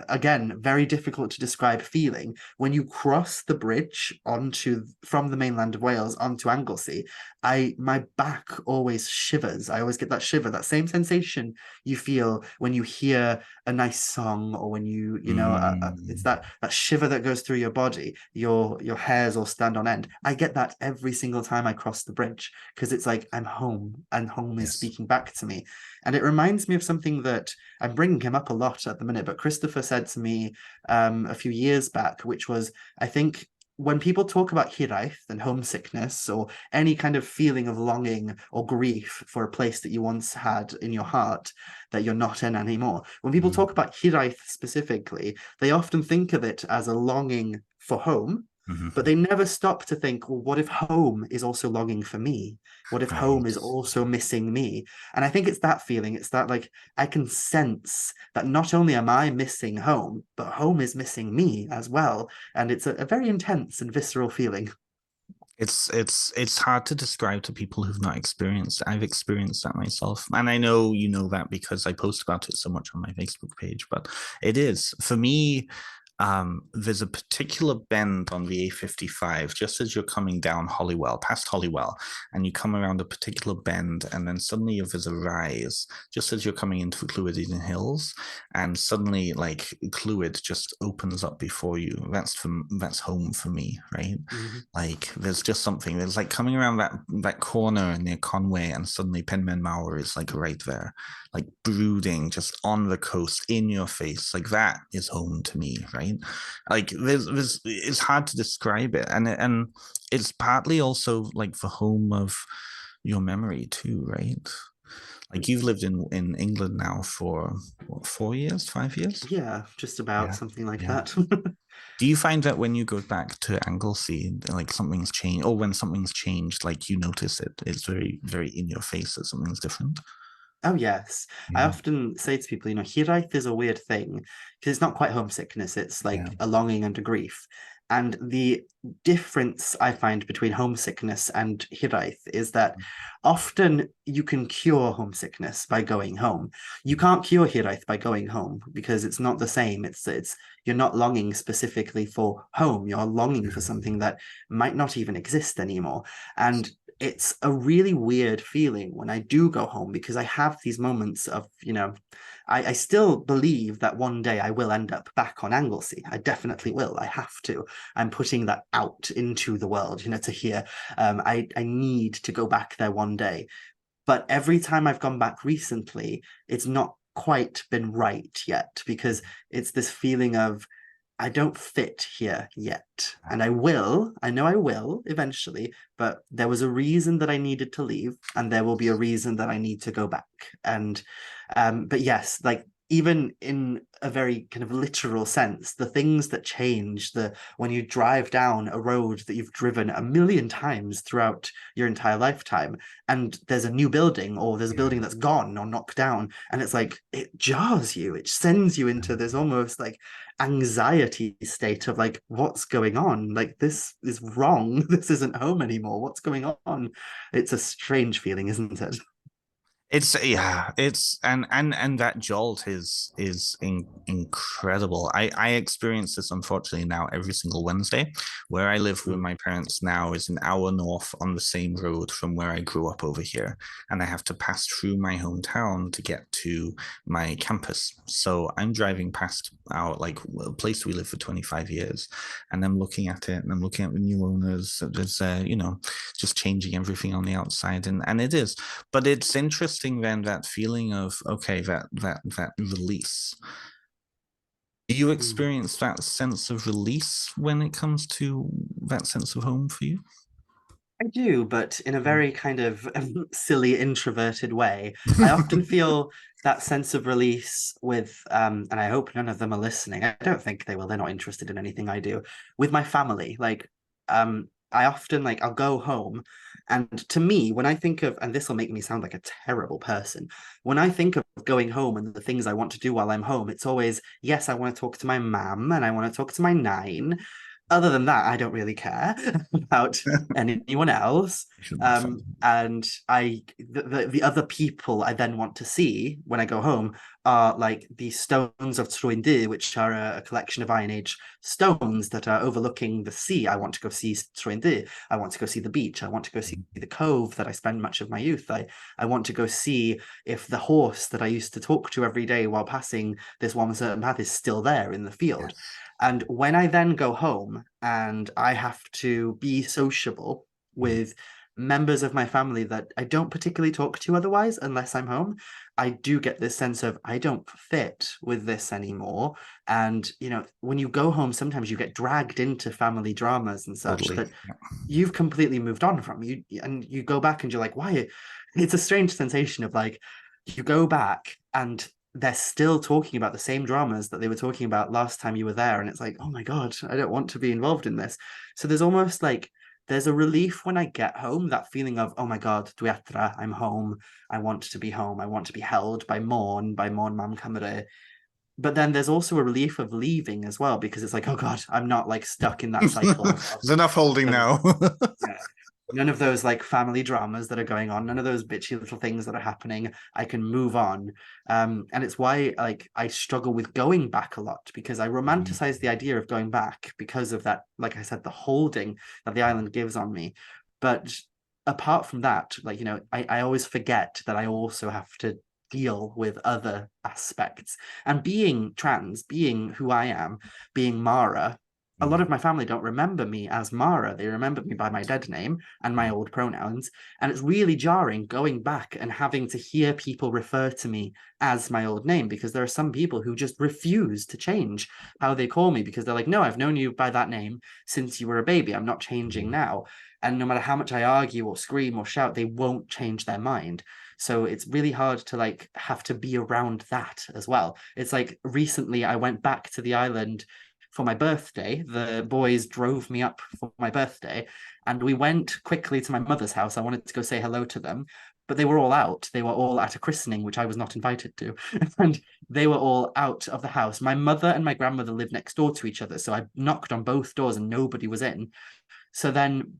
again very difficult to describe feeling when you cross the bridge onto from the mainland of Wales onto Anglesey. My back always shivers. I always get that shiver, that same sensation you feel when you hear a nice song, or when it's Mm, that shiver that goes through your body. Your hairs all stand on end. I get that every single time I cross the bridge, because it's like I'm home and home is yes. speaking back to me. And it reminds me of something that I'm bringing him up a lot at the minute, but Christopher said to me a few years back, which was, I think, when people talk about hiraeth and homesickness, or any kind of feeling of longing or grief for a place that you once had in your heart that you're not in anymore, when people Mm, talk about hiraeth specifically, they often think of it as a longing for home. But mhm. they never stop to think, well, what if home is also longing for me? What if home Right. is also missing me? And I think it's that feeling. It's that, like, I can sense that not only am I missing home, but home is missing me as well. And it's a very intense and visceral feeling. It's hard to describe to people who've not experienced it. I've experienced that myself. And I know you know that because I post about it so much on my Facebook page, but it is for me. There's a particular bend on the A55 just as you're coming down Holywell, past Holywell, and you come around a particular bend, and then suddenly there's a rise just as you're coming into the Clwyd Hills, and suddenly like Clwyd just opens up before you. That's home for me, right? Mhm. Like there's just something. There's like coming around that corner near Conway, and suddenly Penman Mawr is like right there, like brooding just on the coast in your face. Like that is home to me, right? Like there's it's hard to describe it, and it's partly also like the home of your memory too, right? Like you've lived in England now for what, 4 years, 5 years? Yeah, just about Yeah, something like yeah. that. Do you find that when you go back to Anglesey, like something's changed, or when something's changed, like you notice it, it's very, very in your face that something's different? Oh yes. I Yeah, often say to people, hiraeth is a weird thing because it's not quite homesickness, it's yeah. like a longing and a grief. And the difference I find between homesickness and hiraeth is that often you can cure homesickness by going home. You can't cure hiraeth by going home because it's not the same. It's you're not longing specifically for home. You're longing for something that might not even exist anymore. And it's a really weird feeling when I do go home because I have these moments of, I still believe that one day I will end up back on Anglesey. I definitely will. I have to. I'm putting that out into the world, to hear. I need to go back there one day. But every time I've gone back recently, it's not quite been right yet because it's this feeling of I don't fit here yet. And I will, I know I will eventually, but there was a reason that I needed to leave, and there will be a reason that I need to go back. And but yes, like even in a very kind of literal sense, the things that change, the when you drive down a road that you've driven a million times throughout your entire lifetime, and there's a new building or there's a building that's gone or knocked down, and it's like it jars you, it sends you into this almost like anxiety state of like, what's going on? Like this is wrong. This isn't home anymore. What's going on? It's a strange feeling, isn't it? It's yeah, it's and that jolt is incredible. I experience this unfortunately now every single Wednesday. Where I live with Mm. my parents now is an hour north on the same road from where I grew up over here, and I have to pass through my hometown to get to my campus. So I'm driving past our like a place we lived for 25 years, and I'm looking at it, and I'm looking at the new owners. There's just changing everything on the outside, and it is, but it's interesting then that feeling of okay, that release. Do you Mm. experience that sense of release when it comes to that sense of home for you? I do, but in a very kind of silly, introverted way. I often feel that sense of release with, and I hope none of them are listening. I don't think they will. They're not interested in anything I do. With my family, like, I often like I'll go home, and to me, when I think of, and this will make me sound like a terrible person, when I think of going home and the things I want to do while I'm home, it's always yes, I want to talk to my mum and I want to talk to my nine. Other than that, I don't really care about anyone else. Should be fun. And the other people I then want to see when I go home are like the stones of Troendir, which are a collection of Iron Age stones that are overlooking the sea. I want to go see Troendir. I want to go see the beach. I want to go see the cove that I spend much of my youth. I want to go see if the horse that I used to talk to every day while passing this one certain path is still there in the field. Yes. And when I then go home and I have to be sociable with members of my family that I don't particularly talk to otherwise, unless I'm home, I do get this sense of I don't fit with this anymore. And, when you go home, sometimes you get dragged into family dramas and such Totally. that you've completely moved on from. And you go back and you're like, why? It's a strange sensation of like, you go back and they're still talking about the same dramas that they were talking about last time you were there. And it's like, oh my God, I don't want to be involved in this. So there's almost like there's a relief when I get home, that feeling of, oh my God, Dwetra, I'm home. I want to be home. I want to be held by Mon Mam Camera. But then there's also a relief of leaving as well, because it's like, oh God, I'm not like stuck in that cycle There's enough holding of now. yeah. None of those like family dramas that are going on, none of those bitchy little things that are happening. I can move on. And it's why like I struggle with going back a lot because I romanticize the idea of going back because of that, like I said, the holding that the island gives on me. But apart from that, like, I always forget that I also have to deal with other aspects. And being trans, being who I am, being Mara, a lot of my family don't remember me as Mara. They remember me by my dead name and my old pronouns. And it's really jarring going back and having to hear people refer to me as my old name because there are some people who just refuse to change how they call me because they're like, no, I've known you by that name since you were a baby. I'm not changing now. And no matter how much I argue or scream or shout, they won't change their mind. So it's really hard to like have to be around that as well. It's like recently I went back to the island for my birthday. The boys drove me up for my birthday, and we went quickly to my mother's house. I wanted to go say hello to them. but they were all out. They were all at a christening, which I was not invited to. And they were all out of the house. My mother and my grandmother lived next door to each other. So I knocked on both doors and nobody was in. So then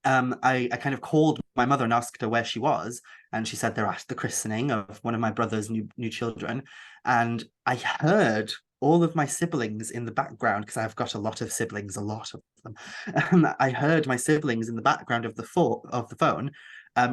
I kind of called my mother and asked her where she was. And she said they're at the christening of one of my brother's new children. And I heard all of my siblings in the background, because I've got a lot of siblings, a lot of them. I heard my siblings in the background of the phone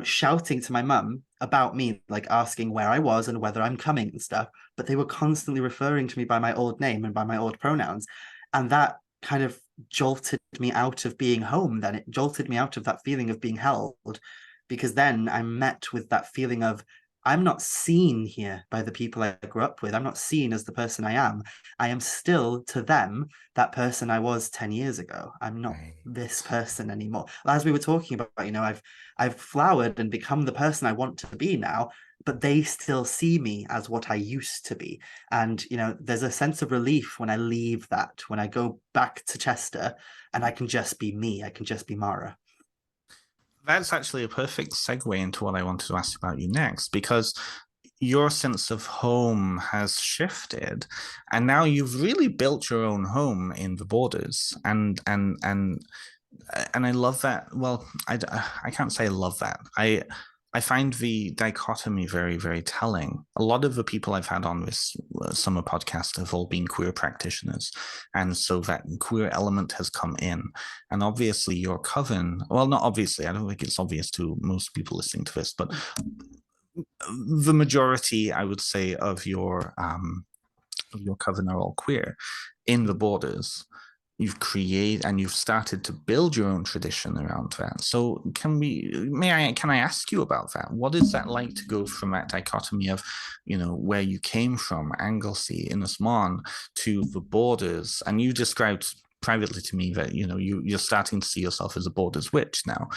shouting to my mum about me, like asking where I was and whether I'm coming and stuff. But they were constantly referring to me by my old name and by my old pronouns. And that kind of jolted me out of being home. Then it jolted me out of that feeling of being held, because then I'm met with that feeling of, I'm not seen here by the people I grew up with. I'm not seen as the person I am. I am still to them that person I was 10 years ago. I'm not Right. this person anymore. As we were talking about, I've flowered and become the person I want to be now, but they still see me as what I used to be. And there's a sense of relief when I leave that, when I go back to Chester and I can just be me. I can just be Mhara. That's actually a perfect segue into what I wanted to ask about you next, because your sense of home has shifted, and now you've really built your own home in the borders, and I love that. Well, I can't say I love that. I find the dichotomy very, very telling. A lot of the people I've had on this summer podcast have all been queer practitioners. And so that queer element has come in. And obviously, your coven, well, not obviously, I don't think it's obvious to most people listening to this, but the majority, I would say, of your coven are all queer in the borders. You've created and you've started to build your own tradition around that. So can I ask you about that? What is that like to go from that dichotomy of, where you came from, Anglesey, Ynys Mon, to the borders? And you described privately to me that you're starting to see yourself as a borders witch now.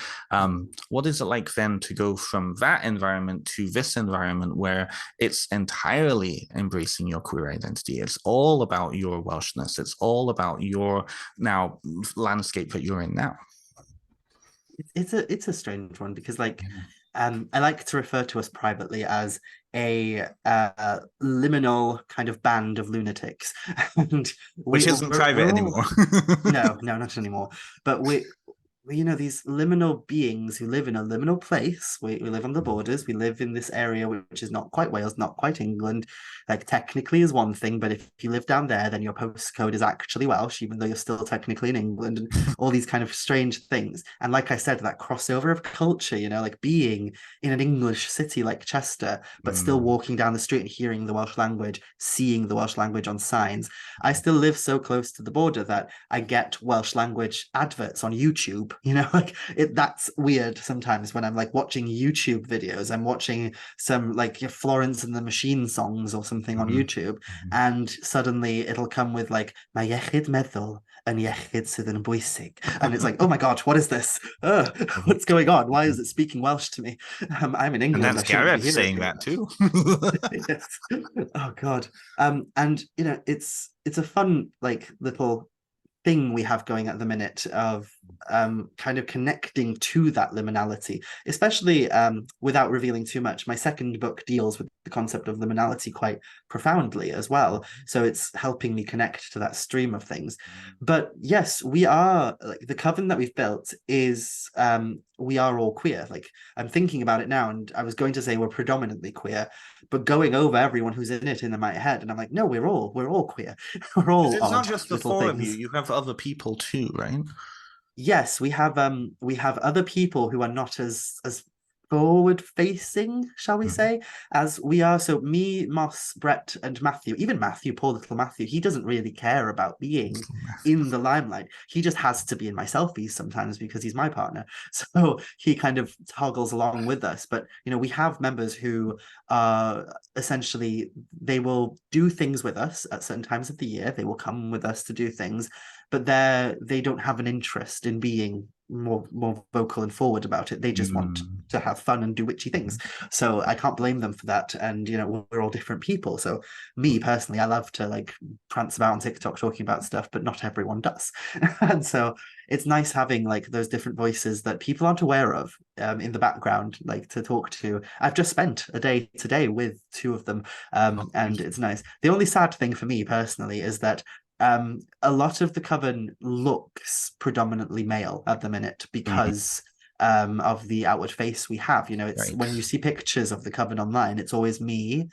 What is it like then to go from that environment to this environment where it's entirely embracing your queer identity? It's all about your Welshness. It's all about your now landscape that you're in now. It's a strange one, because I like to refer to us privately as a liminal kind of band of lunatics, and Which isn't private we're all, anymore. no, not anymore. But these liminal beings who live in a liminal place. We live on the borders. We live in this area which is not quite Wales, not quite England. Like, technically is one thing, but if you live down there, then your postcode is actually Welsh, even though you're still technically in England, and all these kind of strange things. And like I said, that crossover of culture, like being in an English city like Chester, but still Mm. walking down the street and hearing the Welsh language, seeing the Welsh language on signs. I still live so close to the border that I get Welsh language adverts on YouTube. That's weird sometimes when I'm like watching YouTube videos. I'm watching some like Florence and the Machine songs or something on Mhm. YouTube, Mhm. and suddenly it'll come with like my iechyd meddwl and iechyd sydd yn bwysig. And it's like, oh my God, what is this? What's going on? Why is it speaking Welsh to me? I'm in And England. I that's shouldn't be Gareth hearing saying it. that too. Yes. Oh God. And it's a fun like little thing we have going at the minute of kind of connecting to that liminality, especially without revealing too much. My second book deals with the concept of liminality quite profoundly as well. So it's helping me connect to that stream of things. But yes, we are like the coven that we've built is we are all queer. Like, I'm thinking about it now, and I was going to say we're predominantly queer, but going over everyone who's in it in my head, and I'm like, no, we're all queer. We're all It's not odd just the little four of you, things. you have other people too, right? Yes, we have other people who are not as forward facing, shall we Mhm. say, as we are. So me, Moss, Brett, and Matthew, even Matthew, poor little Matthew, he doesn't really care about being in the limelight. He just has to be in my selfies sometimes because he's my partner. So he kind of toggles along with us. But we have members who are essentially, they will do things with us at certain times of the year. They will come with us to do things, but they don't have an interest in being more vocal and forward about it. They just want Mm. to have fun and do witchy things. So I can't blame them for that. And we're all different people. So me personally, I love to like prance about on TikTok talking about stuff, but not everyone does. And so it's nice having like those different voices that people aren't aware of in the background, like to talk to. I've just spent a day today with two of them, Oh, and it's nice. The only sad thing for me personally is that a lot of the coven looks predominantly male at the minute mm, because of the outward face we have. It's right. when you see pictures of the coven online, it's always me,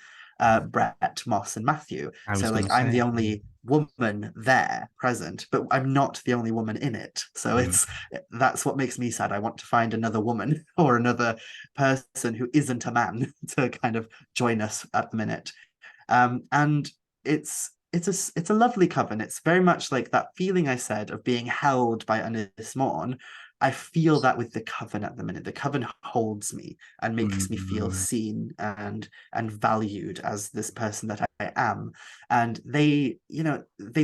Brett, Moss, and Matthew. I was So going like to I'm the say. only woman there present, but I'm not the only woman in it. So Mm, that's what makes me sad. I want to find another woman or another person who isn't a man to kind of join us at the minute. And it's a lovely coven. It's very much like that feeling I said of being held by Ynys Mon. I feel that with the coven at the minute. The coven holds me and makes me feel mm, seen and valued as this person that I am. And they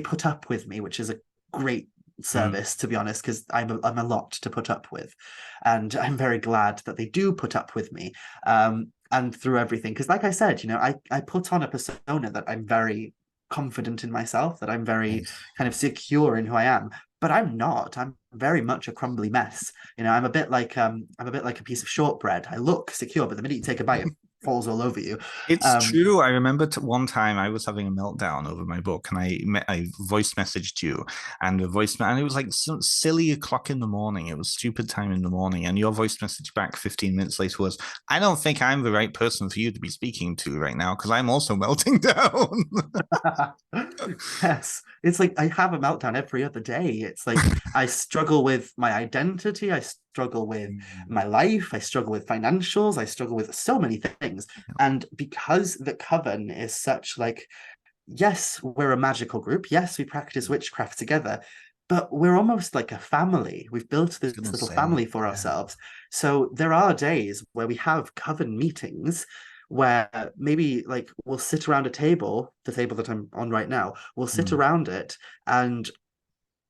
put up with me, which is a great mm. service, to be honest, because I'm a lot to put up with. And I'm very glad that they do put up with me. And through everything. Because, like I said, I put on a persona that I'm very confident in myself, that I'm very Nice. kind of secure in who I am. But I'm not. I'm very much a crumbly mess. I'm a bit like a piece of shortbread. I look secure, but the minute you take a bite, it falls all over you. It's Um, true. I remember one time I was having a meltdown over my book, and I voice messaged you, and and it was like some silly o'clock in the morning. It was stupid time in the morning, and your voice message back 15 minutes later was, "I don't think I'm the right person for you to be speaking to right now because I'm also melting down." yes, it's like I have a meltdown every other day. It's like I struggle with my identity, I struggle with Mm, my life, I struggle with financials, I struggle with so many things. And because the coven is such like, yes, we're a magical group, yes, we practice witchcraft together, but we're almost like a family. We've built I was this gonna little say, family for yeah. ourselves. So there are days where we have coven meetings where maybe like we'll sit around a table, the table that I'm on right now, we'll sit Mm, around it and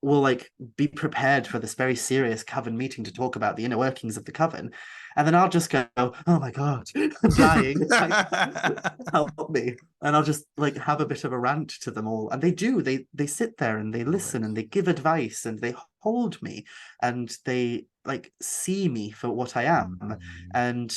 we'll like be prepared for this very serious coven meeting to talk about the inner workings of the coven. And then I'll just go, oh my God, I'm dying. Like, help me. And I'll just like have a bit of a rant to them all. And they do, they sit there and they Love it. listen and they give advice and they hold me and they like see me for what I am. Mm, And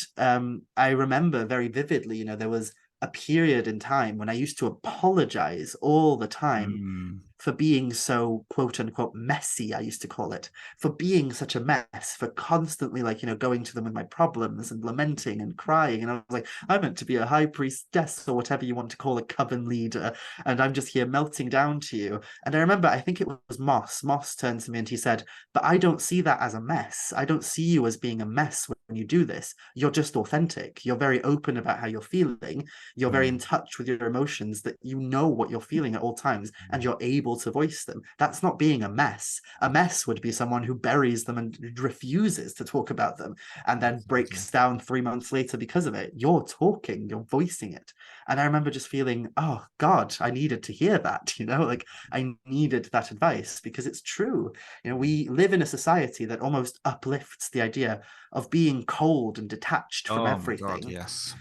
I remember very vividly, there was a period in time when I used to apologize all the time mm, for being so quote unquote messy, I used to call it, for being such a mess, for constantly like, going to them with my problems and lamenting and crying. And I was like, I'm meant to be a high priestess or whatever you want to call a coven leader. And I'm just here melting down to you. And I remember, I think it was Moss. Moss turned to me and he said, but I don't see that as a mess. I don't see you as being a mess when you do this. You're just authentic. You're very open about how you're feeling. You're very in mm, touch with your emotions, that you know what you're feeling at all times and you're able to voice them. That's not being a mess. A mess would be someone who buries them and refuses to talk about them and then exactly. breaks down 3 months later because of it. You're talking, you're voicing it. And I remember just feeling, oh God, I needed to hear that, like I needed that advice because it's true. We live in a society that almost uplifts the idea of being cold and detached from Oh my God, everything. yes.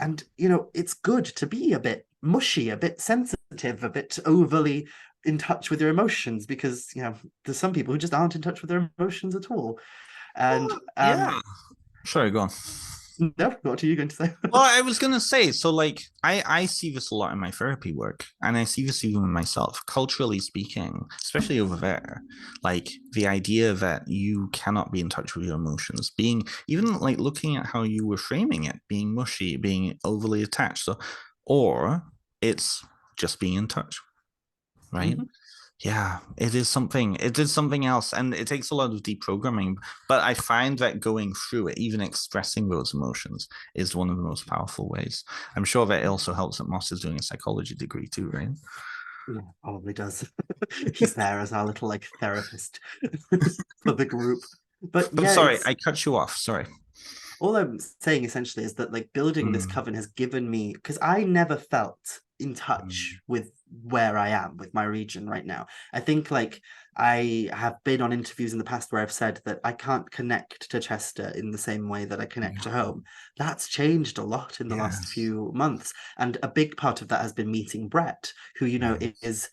And it's good to be a bit mushy, a bit sensitive, a bit overly in touch with your emotions, because there's some people who just aren't in touch with their emotions at all. And Yeah. Sorry, go on. no, what are you going to say? Well, I was gonna say, so like I see this a lot in my therapy work, and I see this even in myself, culturally speaking, especially over there. Like the idea that you cannot be in touch with your emotions, being even like looking at how you were framing it, being mushy, being overly attached. So, or it's just being in touch, right? Mhm. Yeah, it is something. It is something else, and it takes a lot of deprogramming. But I find that going through it, even expressing those emotions, is one of the most powerful ways. I'm sure that it also helps that Moss is doing a psychology degree too, right? Yeah, probably does. He's there as our little like therapist for the group. But But yeah, sorry, it's I cut you off. Sorry. all I'm saying essentially is that like building this Mm, coven has given me, because I never felt in touch mm, with where I am with my region right now. I think like I have been on interviews in the past where I've said that I can't connect to Chester in the same way that I connect to Yeah. home. That's changed a lot in the last Yes. few months. And a big part of that has been meeting Brett, who, you know, Yes.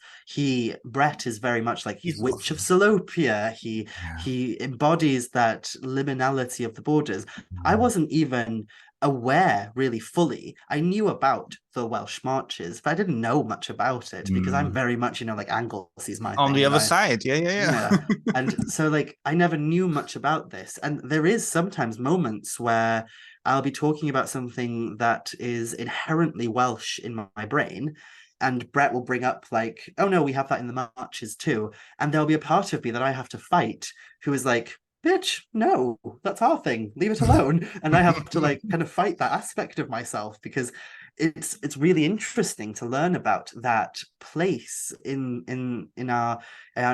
Brett is very much like he's He's Witch of lovely. Salopia. He Yeah. he embodies that liminality of the borders. I Mm. wasn't even aware really fully. I knew about the Welsh marches, but I didn't know much about it because I'm Mm. very much, you know, like Anglesey's my On thing, the and other side. Yeah, yeah, yeah. yeah. And so like I never knew much about this. And there is sometimes moments where I'll be talking about something that is inherently Welsh in my brain. And Brett will bring up like, oh no, we have that in the marches too. And there'll be a part of me that I have to fight who is like, bitch, no, that's our thing. Leave it alone. And I have to like kind of fight that aspect of myself because it's really interesting to learn about that place in our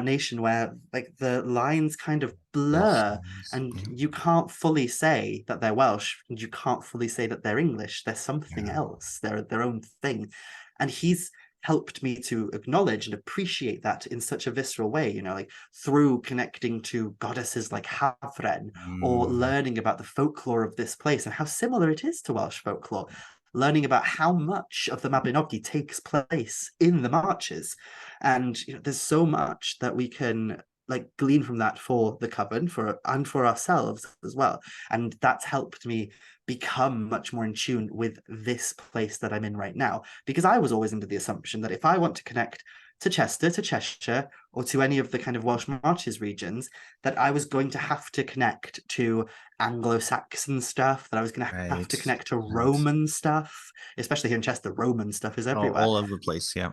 nation where like the lines kind of Lost blur ones. and Yeah. you can't fully say that they're Welsh and you can't fully say that they're English. They're something Yeah. else. They're their own thing. And he's helped me to acknowledge and appreciate that in such a visceral way, you know, like through connecting to goddesses like Havren or Mm. learning about the folklore of this place and how similar it is to Welsh folklore, learning about how much of the Mabinogi takes place in the marches. And you know, there's so much that we can like glean from that for the coven for ourselves as well. And that's helped me become much more in tune with this place that I'm in right now. Because I was always under the assumption that if I want to connect to Chester, to Cheshire, or to any of the kind of Welsh Marches regions, that I was going to have to connect to Anglo-Saxon stuff, that I was going to have Right. to connect to Right. Roman stuff, especially here in Chester, Roman stuff is Oh, everywhere. all over the place. Yeah.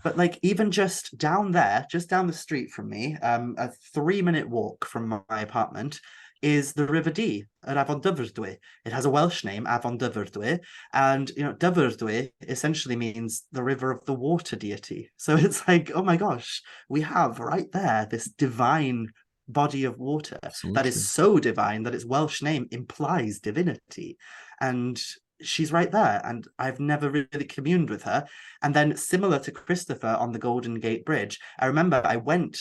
But like even just down there, just down the street from me, a 3-minute walk from my apartment, is the River Dee at Afon Dyfrdwy. It has a Welsh name, Afon Dyfrdwy, and you know Dyfrdwy essentially means the river of the water deity. So it's like, oh my gosh, we have right there this divine body of water that is Absolutely. so divine that its Welsh name implies divinity. And she's right there, and I've never really communed with her. And then, similar to Christopher on the Golden Gate Bridge, I remember I went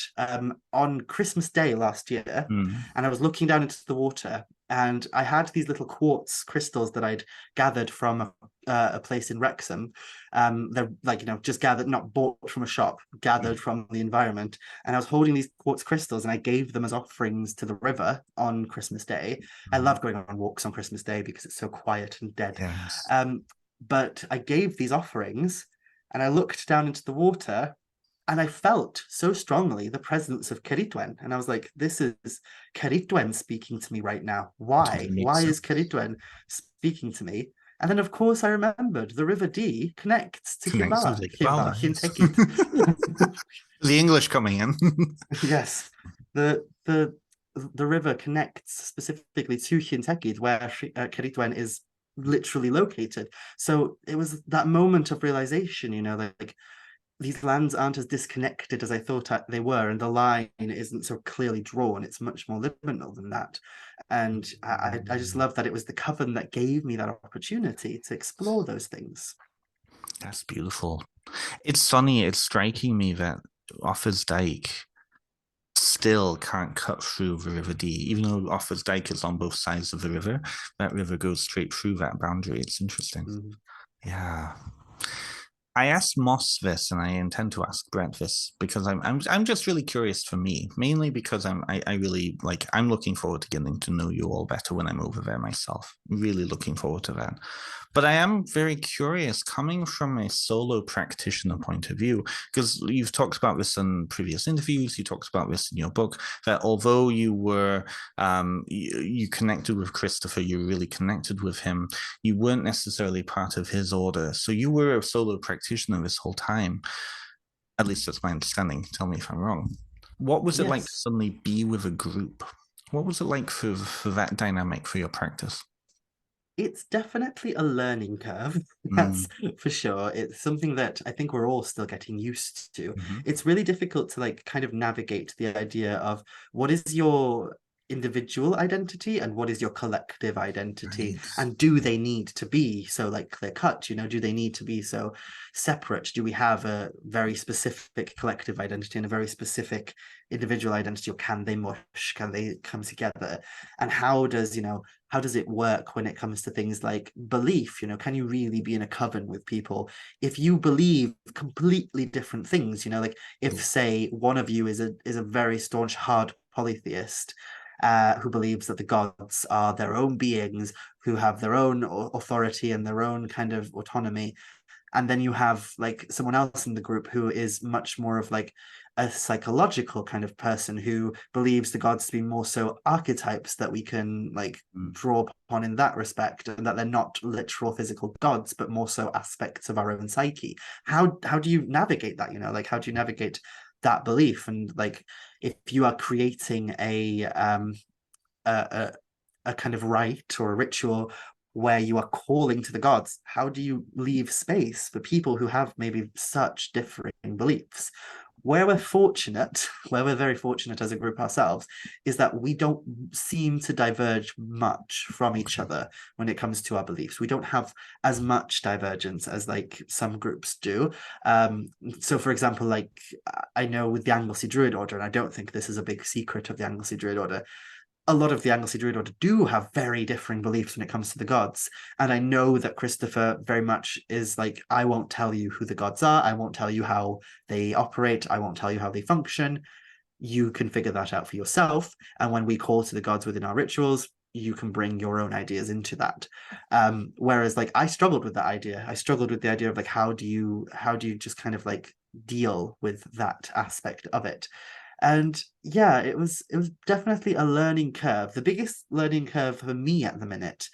on Christmas Day last year Mm. and I was looking down into the water and I had these little quartz crystals that I'd gathered from a place in Wrexham. They're like, you know, just gathered, not bought from a shop, gathered from the environment. And I was holding these quartz crystals and I gave them as offerings to the river on Christmas Day. I Mm. love going on walks on Christmas Day because it's so quiet and dead. Yes. Um, but I gave these offerings and I looked down into the water and I felt so strongly the presence of Ceridwen. And I was like, this is Ceridwen speaking to me right now. Totally Why? makes Why is sense. Ceridwen speaking to me? And then, of course, I remembered the River Dee connects to Connects with Iqbal, yes. Llyn The English coming in. Yes, the river connects specifically to Llyn where Ceridwen is literally located. So it was that moment of realization, you know, like these lands aren't as disconnected as I thought they were, and the line isn't so clearly drawn. It's much more liminal than that. And I just love that it was the coven that gave me that opportunity to explore those things. That's beautiful. It's funny, it's striking me that Offa's Dyke still can't cut through the River Dee, even though Offa's Dyke is on both sides of the river. That river goes straight through that boundary. It's interesting. Mhm. Yeah. I asked Moss this, and I intend to ask Brent this because I'm just really curious for me, mainly because I really like I'm looking forward to getting to know you all better when I'm over there myself. Really looking forward to that. But I am very curious, coming from a solo practitioner point of view, because you've talked about this in previous interviews, you talked about this in your book, that although you connected with Christopher, you really connected with him, you weren't necessarily part of his order. So you were a solo practitioner this whole time. At least that's my understanding. Tell me if I'm wrong. What was it like to Yes. suddenly be with a group? What was it like for that dynamic for your practice? It's definitely a learning curve, that's Mm. for sure. It's something that I think we're all still getting used to. Mm-hmm. It's really difficult to like kind of navigate the idea of what is your individual identity and what is your collective identity, Right. and do they need to be so like clear cut, you know, do they need to be so separate? Do we have a very specific collective identity and a very specific individual identity, or can they mush, can they come together? And how does, you know, how does it work when it comes to things like belief? You know, can you really be in a coven with people if you believe completely different things? You know, like if, say, one of you is a very staunch hard polytheist, who believes that the gods are their own beings who have their own authority and their own kind of autonomy, and then you have like someone else in the group who is much more of like a psychological kind of person who believes the gods to be more so archetypes that we can like draw upon in that respect, and that they're not literal physical gods but more so aspects of our own psyche. How do you navigate that, you know, like how do you navigate that belief? And like if you are creating a, a kind of rite or a ritual where you are calling to the gods, how do you leave space for people who have maybe such differing beliefs? Where we're fortunate, where we're very fortunate as a group ourselves, is that we don't seem to diverge much from each other when it comes to our beliefs. We don't have as much divergence as like some groups do. So for example, like I know with the Anglesey Druid Order, and I don't think this is a big secret of the Anglesey Druid Order, a lot of the Anglesey Druid Order do have very differing beliefs when it comes to the gods. And I know that Christopher very much is like, I won't tell you who the gods are. I won't tell you how they operate. I won't tell you how they function. You can figure that out for yourself. And when we call to the gods within our rituals, you can bring your own ideas into that. Whereas like I struggled with that idea. I struggled with the idea of like, how do you just kind of like deal with that aspect of it? And yeah, it was definitely a learning curve. The biggest learning curve for me at the minute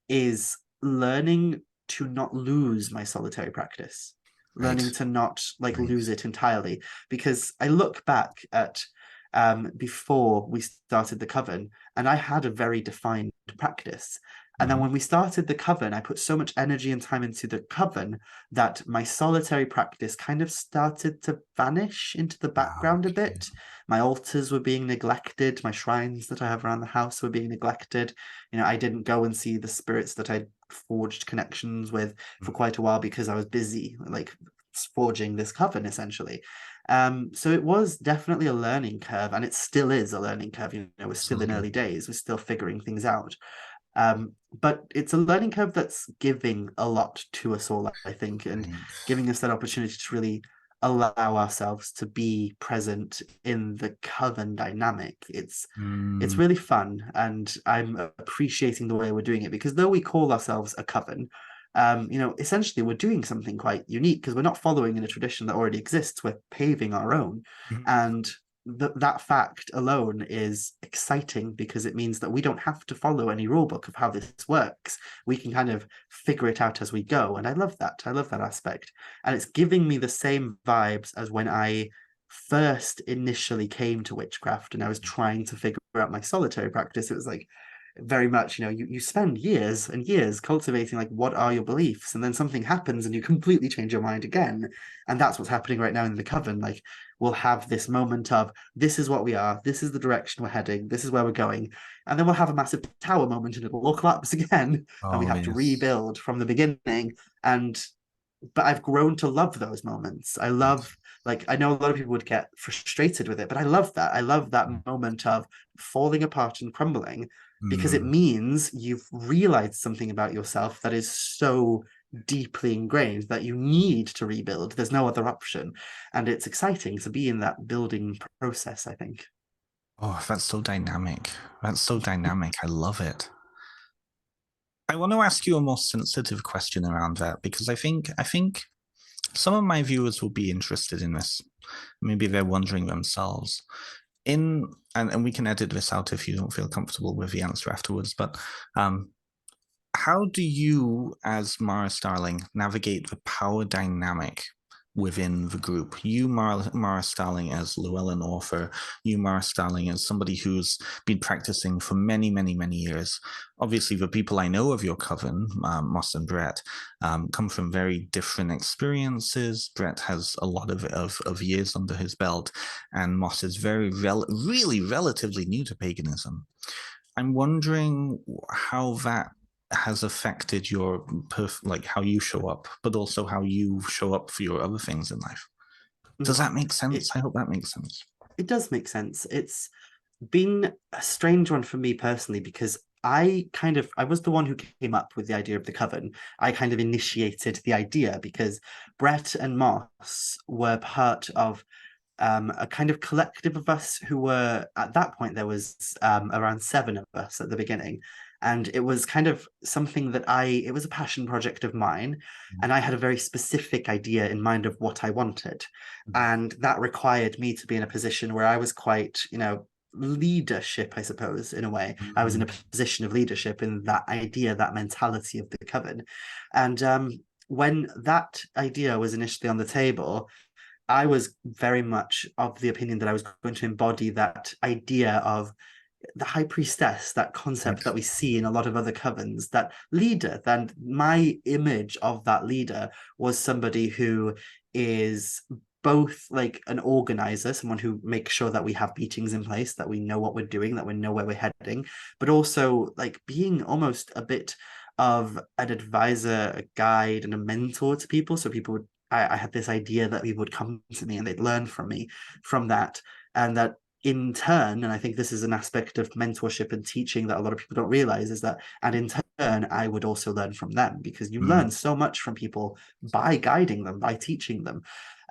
is learning to not lose my solitary practice, Right. learning to not like Right. lose it entirely. Because I look back at before we started the coven, and I had a very defined practice. And then Mhm. when we started the coven, I put so much energy and time into the coven that my solitary practice kind of started to vanish into the background a Okay. bit. My altars were being neglected. My shrines that I have around the house were being neglected. You know, I didn't go and see the spirits that I forged connections with for quite a while because I was busy, like forging this coven essentially. So it was definitely a learning curve, and it still is a learning curve. You know, we're still in Absolutely. early days. We're still figuring things out. But it's a learning curve that's giving a lot to us all, I think, and Right. giving us that opportunity to really allow ourselves to be present in the coven dynamic. It's Mm, really fun, and I'm appreciating the way we're doing it, because though we call ourselves a coven, you know, essentially we're doing something quite unique because we're not following in a tradition that already exists. We're paving our own, mhm. and that fact alone is exciting because it means that we don't have to follow any rule book of how this works. We can kind of figure it out as we go. And I love that. I love that aspect. And it's giving me the same vibes as when I first initially came to witchcraft and I was trying to figure out my solitary practice. It was like very much, you know, you spend years and years cultivating like what are your beliefs, and then something happens and you completely change your mind again. And that's what's happening right now in the coven. Like we'll have this moment of this is what we are, this is the direction we're heading, this is where we're going, and then we'll have a massive tower moment and it'll all collapse again and we Oh, have to yes. rebuild from the beginning. And but I've grown to love those moments. I Right. love, like, I know a lot of people would get frustrated with it, but I love that. I love that Mm. moment of falling apart and crumbling, because it Mm. means you've realized something about yourself that is so deeply ingrained that you need to rebuild. There's no other option. And it's exciting to be in that building process, I think. Oh, that's so dynamic. That's so dynamic. I love it. I want to ask you a more sensitive question around that because I think some of my viewers will be interested in this. Maybe they're wondering themselves. And we can edit this out if you don't feel comfortable with the answer afterwards, but um how do you, as Mhara Starling, navigate the power dynamic within the group. You, Mhara Starling, as Llewellyn author, you, Mhara Starling, as somebody who's been practicing for many, many, many years. Obviously, the people I know of your coven, Moss and Brett, come from very different experiences. Brett has a lot of years under his belt, and Moss is really relatively new to paganism. I'm wondering how that has affected your like how you show up, but also how you show up for your other things in life. Does Mm. that make sense? It I hope that makes sense. it does make sense. It's been a strange one for me personally because I was the one who came up with the idea of the coven. I kind of initiated the idea because Brett and Moss were part of a kind of collective of us who were at that point there was around seven of us at the beginning, and it was kind of something that it was a passion project of mine, and I had a very specific idea in mind of what I wanted, and that required me to be in a position where I was quite, leadership, I suppose, in a way. I was in a position of leadership in that idea, that mentality of the coven. And when that idea was initially on the table, I was very much of the opinion that I was going to embody that idea of the high priestess, that concept that we see in a lot of other covens, that leader. Then my image of that leader was somebody who is both like an organizer, someone who makes sure that we have meetings in place, that we know what we're doing, that we know where we're heading, but also like being almost a bit of an advisor, a guide, and a mentor to people. So people would I had this idea that people would come to me and they'd learn from me from that. And that in turn, and I think this is an aspect of mentorship and teaching that a lot of people don't realize, is that, and in turn, I would also learn from them, because you learn so much from people by guiding them, by teaching them.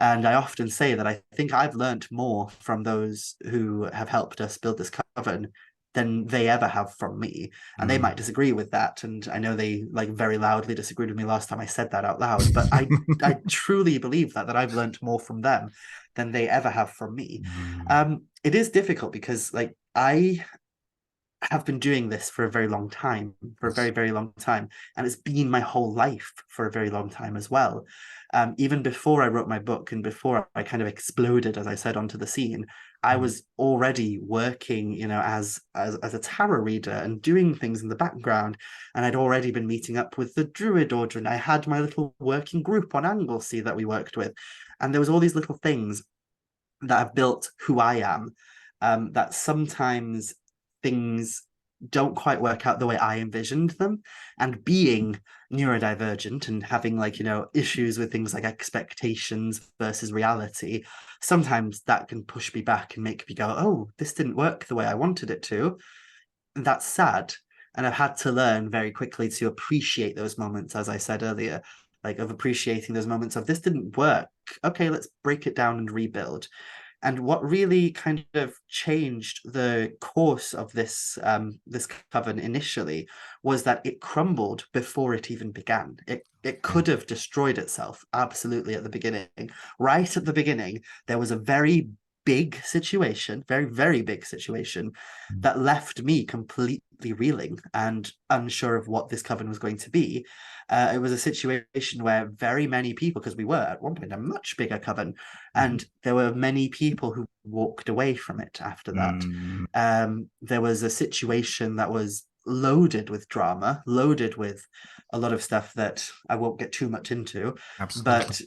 And I often say that I think I've learned more from those who have helped us build this coven than they ever have from me. And they might disagree with that. And I know they like very loudly disagreed with me last time I said that out loud, but I truly believe that I've learned more from them than they ever have from me. It is difficult because like I have been doing this for a very long time, for a very, very long time. And it's been my whole life for a very long time as well. Even before I wrote my book and before I kind of exploded, as I said, onto the scene, I was already working, as a tarot reader and doing things in the background. And I'd already been meeting up with the Druid Order, and I had my little working group on Anglesey that we worked with. And there was all these little things that have built who I am, that sometimes things don't quite work out the way I envisioned them. And being neurodivergent and having issues with things like expectations versus reality, sometimes that can push me back and make me go, oh, this didn't work the way I wanted it to. And that's sad. And I've had to learn very quickly to appreciate those moments, as I said earlier, like of appreciating those moments of this didn't work. Okay, let's break it down and rebuild. And what really kind of changed the course of this coven initially was that it crumbled before it even began. It could have destroyed itself absolutely at the beginning. Right at the beginning, there was a very big situation, very, very big situation that left me completely reeling and unsure of what this coven was going to be. It was a situation where very many people, because we were at one point a much bigger coven, and there were many people who walked away from it after that. There was a situation that was loaded with drama, loaded with a lot of stuff that I won't get too much into, Absolutely. but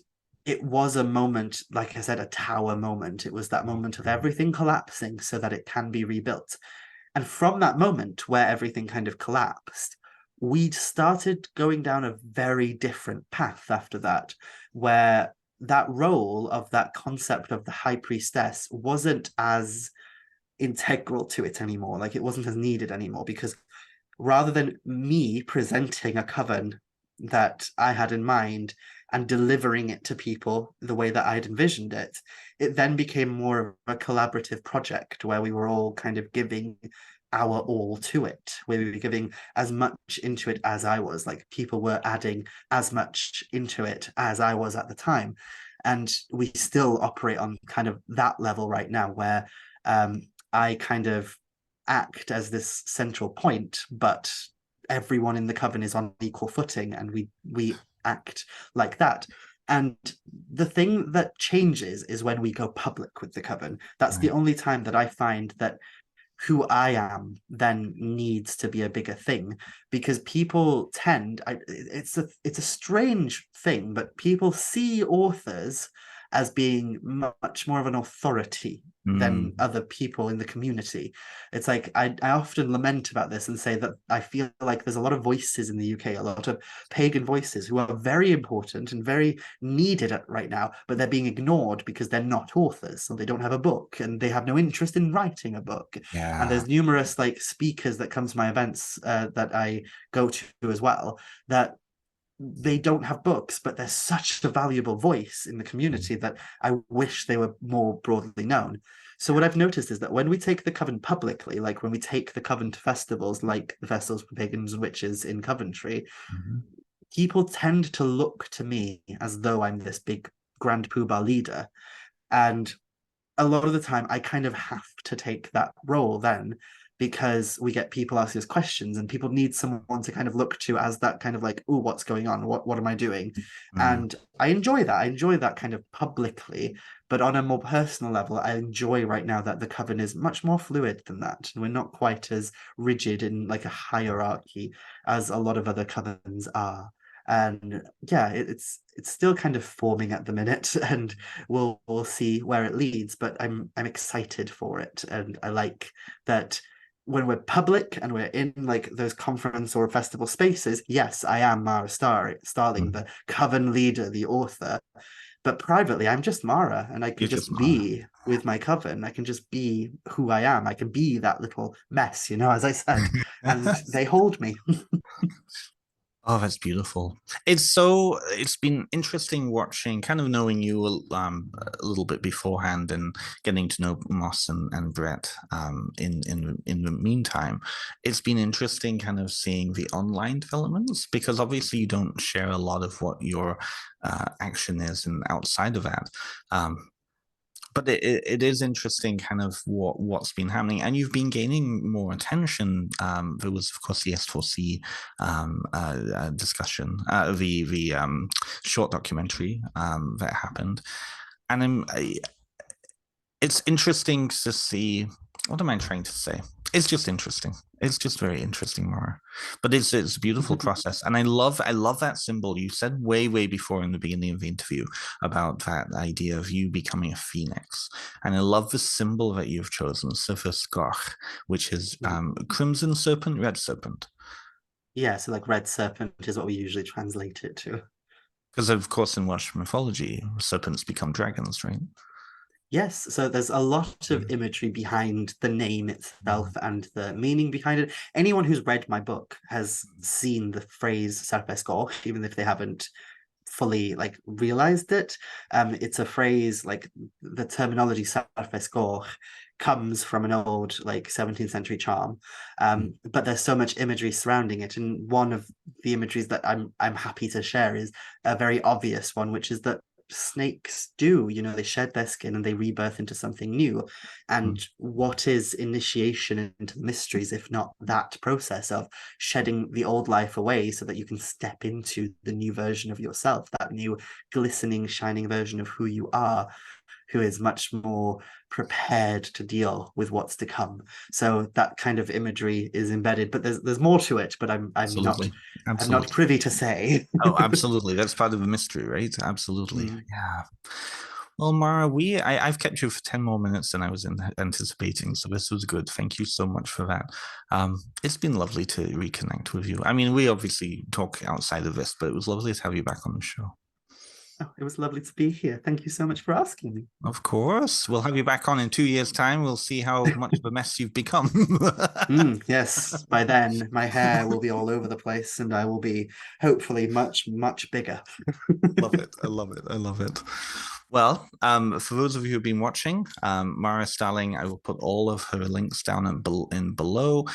it was a moment, like I said, a tower moment. It was that moment of everything collapsing so that it can be rebuilt. And from that moment where everything kind of collapsed, we started going down a very different path after that, where that role of that concept of the high priestess wasn't as integral to it anymore. Like it wasn't as needed anymore, because rather than me presenting a coven that I had in mind and delivering it to people the way that I'd envisioned it, it then became more of a collaborative project where we were all kind of giving our all to it, where we were giving as much into it as I was. Like people were adding as much into it as I was at the time. And we still operate on kind of that level right now, where I kind of act as this central point, but everyone in the coven is on equal footing, and we act like that. And the thing that changes is when we go public with the coven. That's the Right. only time that I find that who I am then needs to be a bigger thing, because people tend it's a strange thing, but people see authors as being much more of an authority than Mm, other people in the community. It's like I often lament about this and say that I feel like there's a lot of voices in the UK, a lot of pagan voices who are very important and very needed right now, but they're being ignored because they're not authors, so they don't have a book and they have no interest in writing a book. And yeah. there's numerous like speakers that come to my events that I go to as well, that they don't have books, but they're such a valuable voice in the Mm, community that I wish they were more broadly known. So what I've noticed is that when we take the coven publicly, like when we take the coven to festivals like the festivals for pagans and witches in Coventry, mhm, people tend to look to me as though I'm this big grand poobah leader. And a lot of the time I kind of have to take that role then, because we get people asking us questions and people need someone to kind of look to as that kind of like, oh, what's going on? What am I doing? mm. And I enjoy that. I enjoy that kind of publicly, but on a more personal level, I enjoy right now that the coven is much more fluid than that. We're not quite as rigid in like a hierarchy as a lot of other covens are. And yeah, it's still kind of forming at the minute, and we'll see where it leads. But I'm excited for it, and I like that when we're public and we're in like those conference or festival spaces. Yes, I am Starling, Mm. the coven leader, the author. But privately, I'm just Mara, and I can You're just just Mara. be with my coven. I can just be who I am. I can be that little mess, as I said, and they hold me. Oh, that's beautiful. It's been interesting watching, kind of knowing you a little bit beforehand and getting to know Moss and Brett in the meantime. It's been interesting kind of seeing the online developments because obviously you don't share a lot of what your action is and outside of that. Um, but it is interesting kind of what's been happening and you've been gaining more attention. There was of course the S04C discussion, the short documentary that happened, and it's interesting to see. What am I trying to say? It's just interesting. It's just very interesting, Mara. But it's a beautiful process, and I love that symbol you said way before in the beginning of the interview about that idea of you becoming a phoenix, and I love the symbol that you've chosen, Gyffes Goch, which is crimson serpent, red serpent. Yeah, so like red serpent is what we usually translate it to. Because of course in Welsh mythology, serpents become dragons, right? Yes, so there's a lot of Mm. imagery behind the name itself Mhm. and the meaning behind it. Anyone who's read my book has seen the phrase Gyffes Goch, even if they haven't fully like realized it. It's a phrase like the terminology Gyffes Goch comes from an old like 17th century charm. But there's so much imagery surrounding it. And one of the imageries that I'm happy to share is a very obvious one, which is that snakes do, they shed their skin and they rebirth into something new. And Mm. what is initiation into the mysteries if not that process of shedding the old life away so that you can step into the new version of yourself, that new glistening shining version of who you are, who is much more prepared to deal with what's to come. So that kind of imagery is embedded, but there's more to it, but Absolutely, I'm not absolutely. privy to say. Oh, absolutely. That's part of the mystery, right? Absolutely. Mm. Yeah. Well, Mara, I've kept you for 10 more minutes than I was anticipating, so this was good. Thank you so much for that. It's been lovely to reconnect with you. I mean, we obviously talk outside of this, but it was lovely to have you back on the show. Oh, it was lovely to be here. Thank you so much for asking me. Of course. We'll have you back on in 2 years' time. We'll see how much of a mess you've become. Yes, by then my hair will be all over the place and I will be hopefully much, much bigger. Love it. I love it. I love it. Well, for those of you who've been watching, Mhara Starling, I will put all of her links down in below.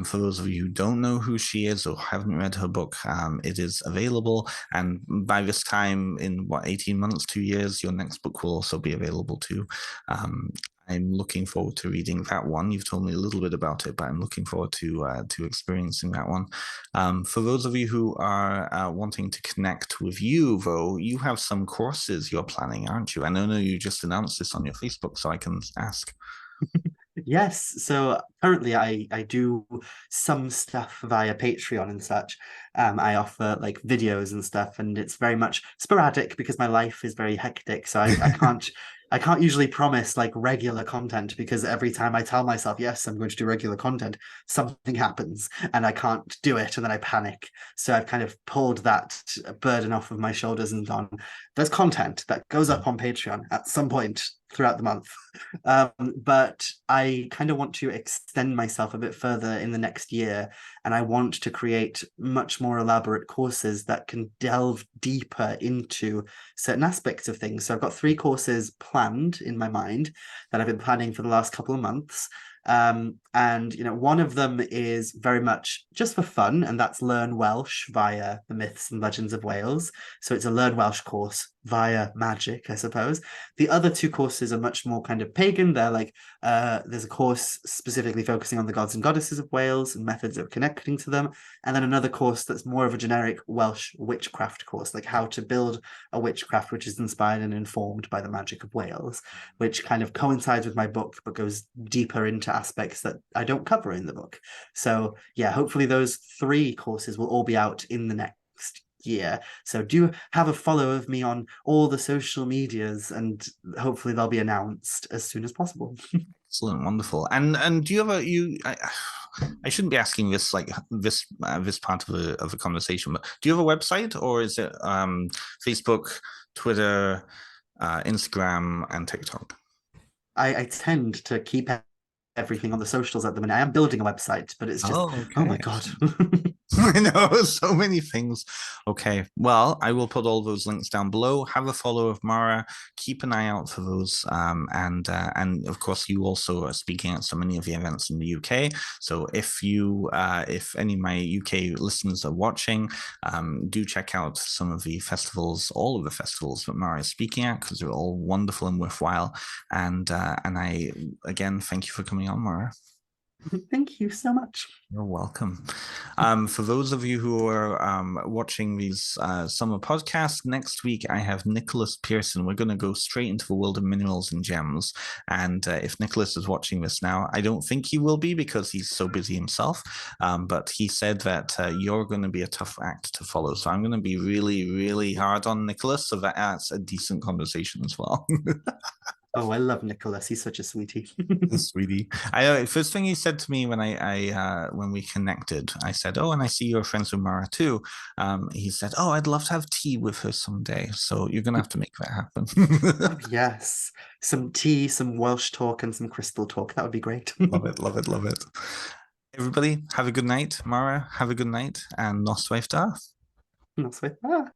For those of you who don't know who she is or haven't read her book, it is available. And by this time, in 18 months, 2 years, your next book will also be available too. Um, I'm looking forward to reading that one. You've told me a little bit about it, but I'm looking forward to experiencing that one. For those of you who are wanting to connect with you, though, you have some courses you're planning, aren't you? And I know you just announced this on your Facebook, so I can ask. Yes, so currently I do some stuff via Patreon and such. I offer like videos and stuff, and it's very much sporadic because my life is very hectic. So I can't usually promise like regular content because every time I tell myself, yes, I'm going to do regular content, something happens and I can't do it, and then I panic. So I've kind of pulled that burden off of my shoulders and gone, there's content that goes up on Patreon at some point throughout the month. But I kind of want to extend myself a bit further in the next year, and I want to create much more elaborate courses that can delve deeper into certain aspects of things. So I've got 3 courses planned in my mind that I've been planning for the last couple of months. And one of them is very much just for fun, and that's Learn Welsh via the Myths and Legends of Wales. So it's a Learn Welsh course via magic, I suppose. The other 2 courses are much more kind of pagan. They're like, there's a course specifically focusing on the gods and goddesses of Wales and methods of connecting to them, and then another course that's more of a generic Welsh witchcraft course, like how to build a witchcraft which is inspired and informed by the magic of Wales, which kind of coincides with my book but goes deeper into aspects that I don't cover in the book. So yeah, hopefully those 3 courses will all be out in the next year. So do have a follow of me on all the social medias, and hopefully they'll be announced as soon as possible. Excellent, wonderful. And do you ever you? I shouldn't be asking this like this part of a conversation, but do you have a website, or is it Facebook, Twitter, Instagram, and TikTok? I tend to keep everything on the socials at the minute. I am building a website, but it's just, Oh, oh okay. my God. I know so many things. Okay, well, I will put all those links down below. Have a follow of Mara. Keep an eye out for those. And of course, you also are speaking at so many of the events in the UK. So if any of my UK listeners are watching, do check out some of the festivals, all of the festivals that Mara is speaking at, because they're all wonderful and worthwhile. And I again thank you for coming on, Mara. Thank you so much. You're welcome. For those of you who are watching these summer podcasts, next week I have Nicholas Pearson. We're going to go straight into the world of minerals and gems. And if Nicholas is watching this now, I don't think he will be because he's so busy himself. But he said that you're going to be a tough act to follow. So I'm going to be really, really hard on Nicholas so that that's a decent conversation as well. Oh, I love Nicholas. He's such a sweetie. Sweetie. I know first thing he said to me when we connected, I said, "Oh, and I see you're friends with Mara too." He said, "Oh, I'd love to have tea with her someday." So you're gonna have to make that happen. Oh, yes. Some tea, some Welsh talk, and some crystal talk. That would be great. Love it, love it, love it. Everybody, have a good night. Mara, have a good night, and noswaith da. That's it. Ah.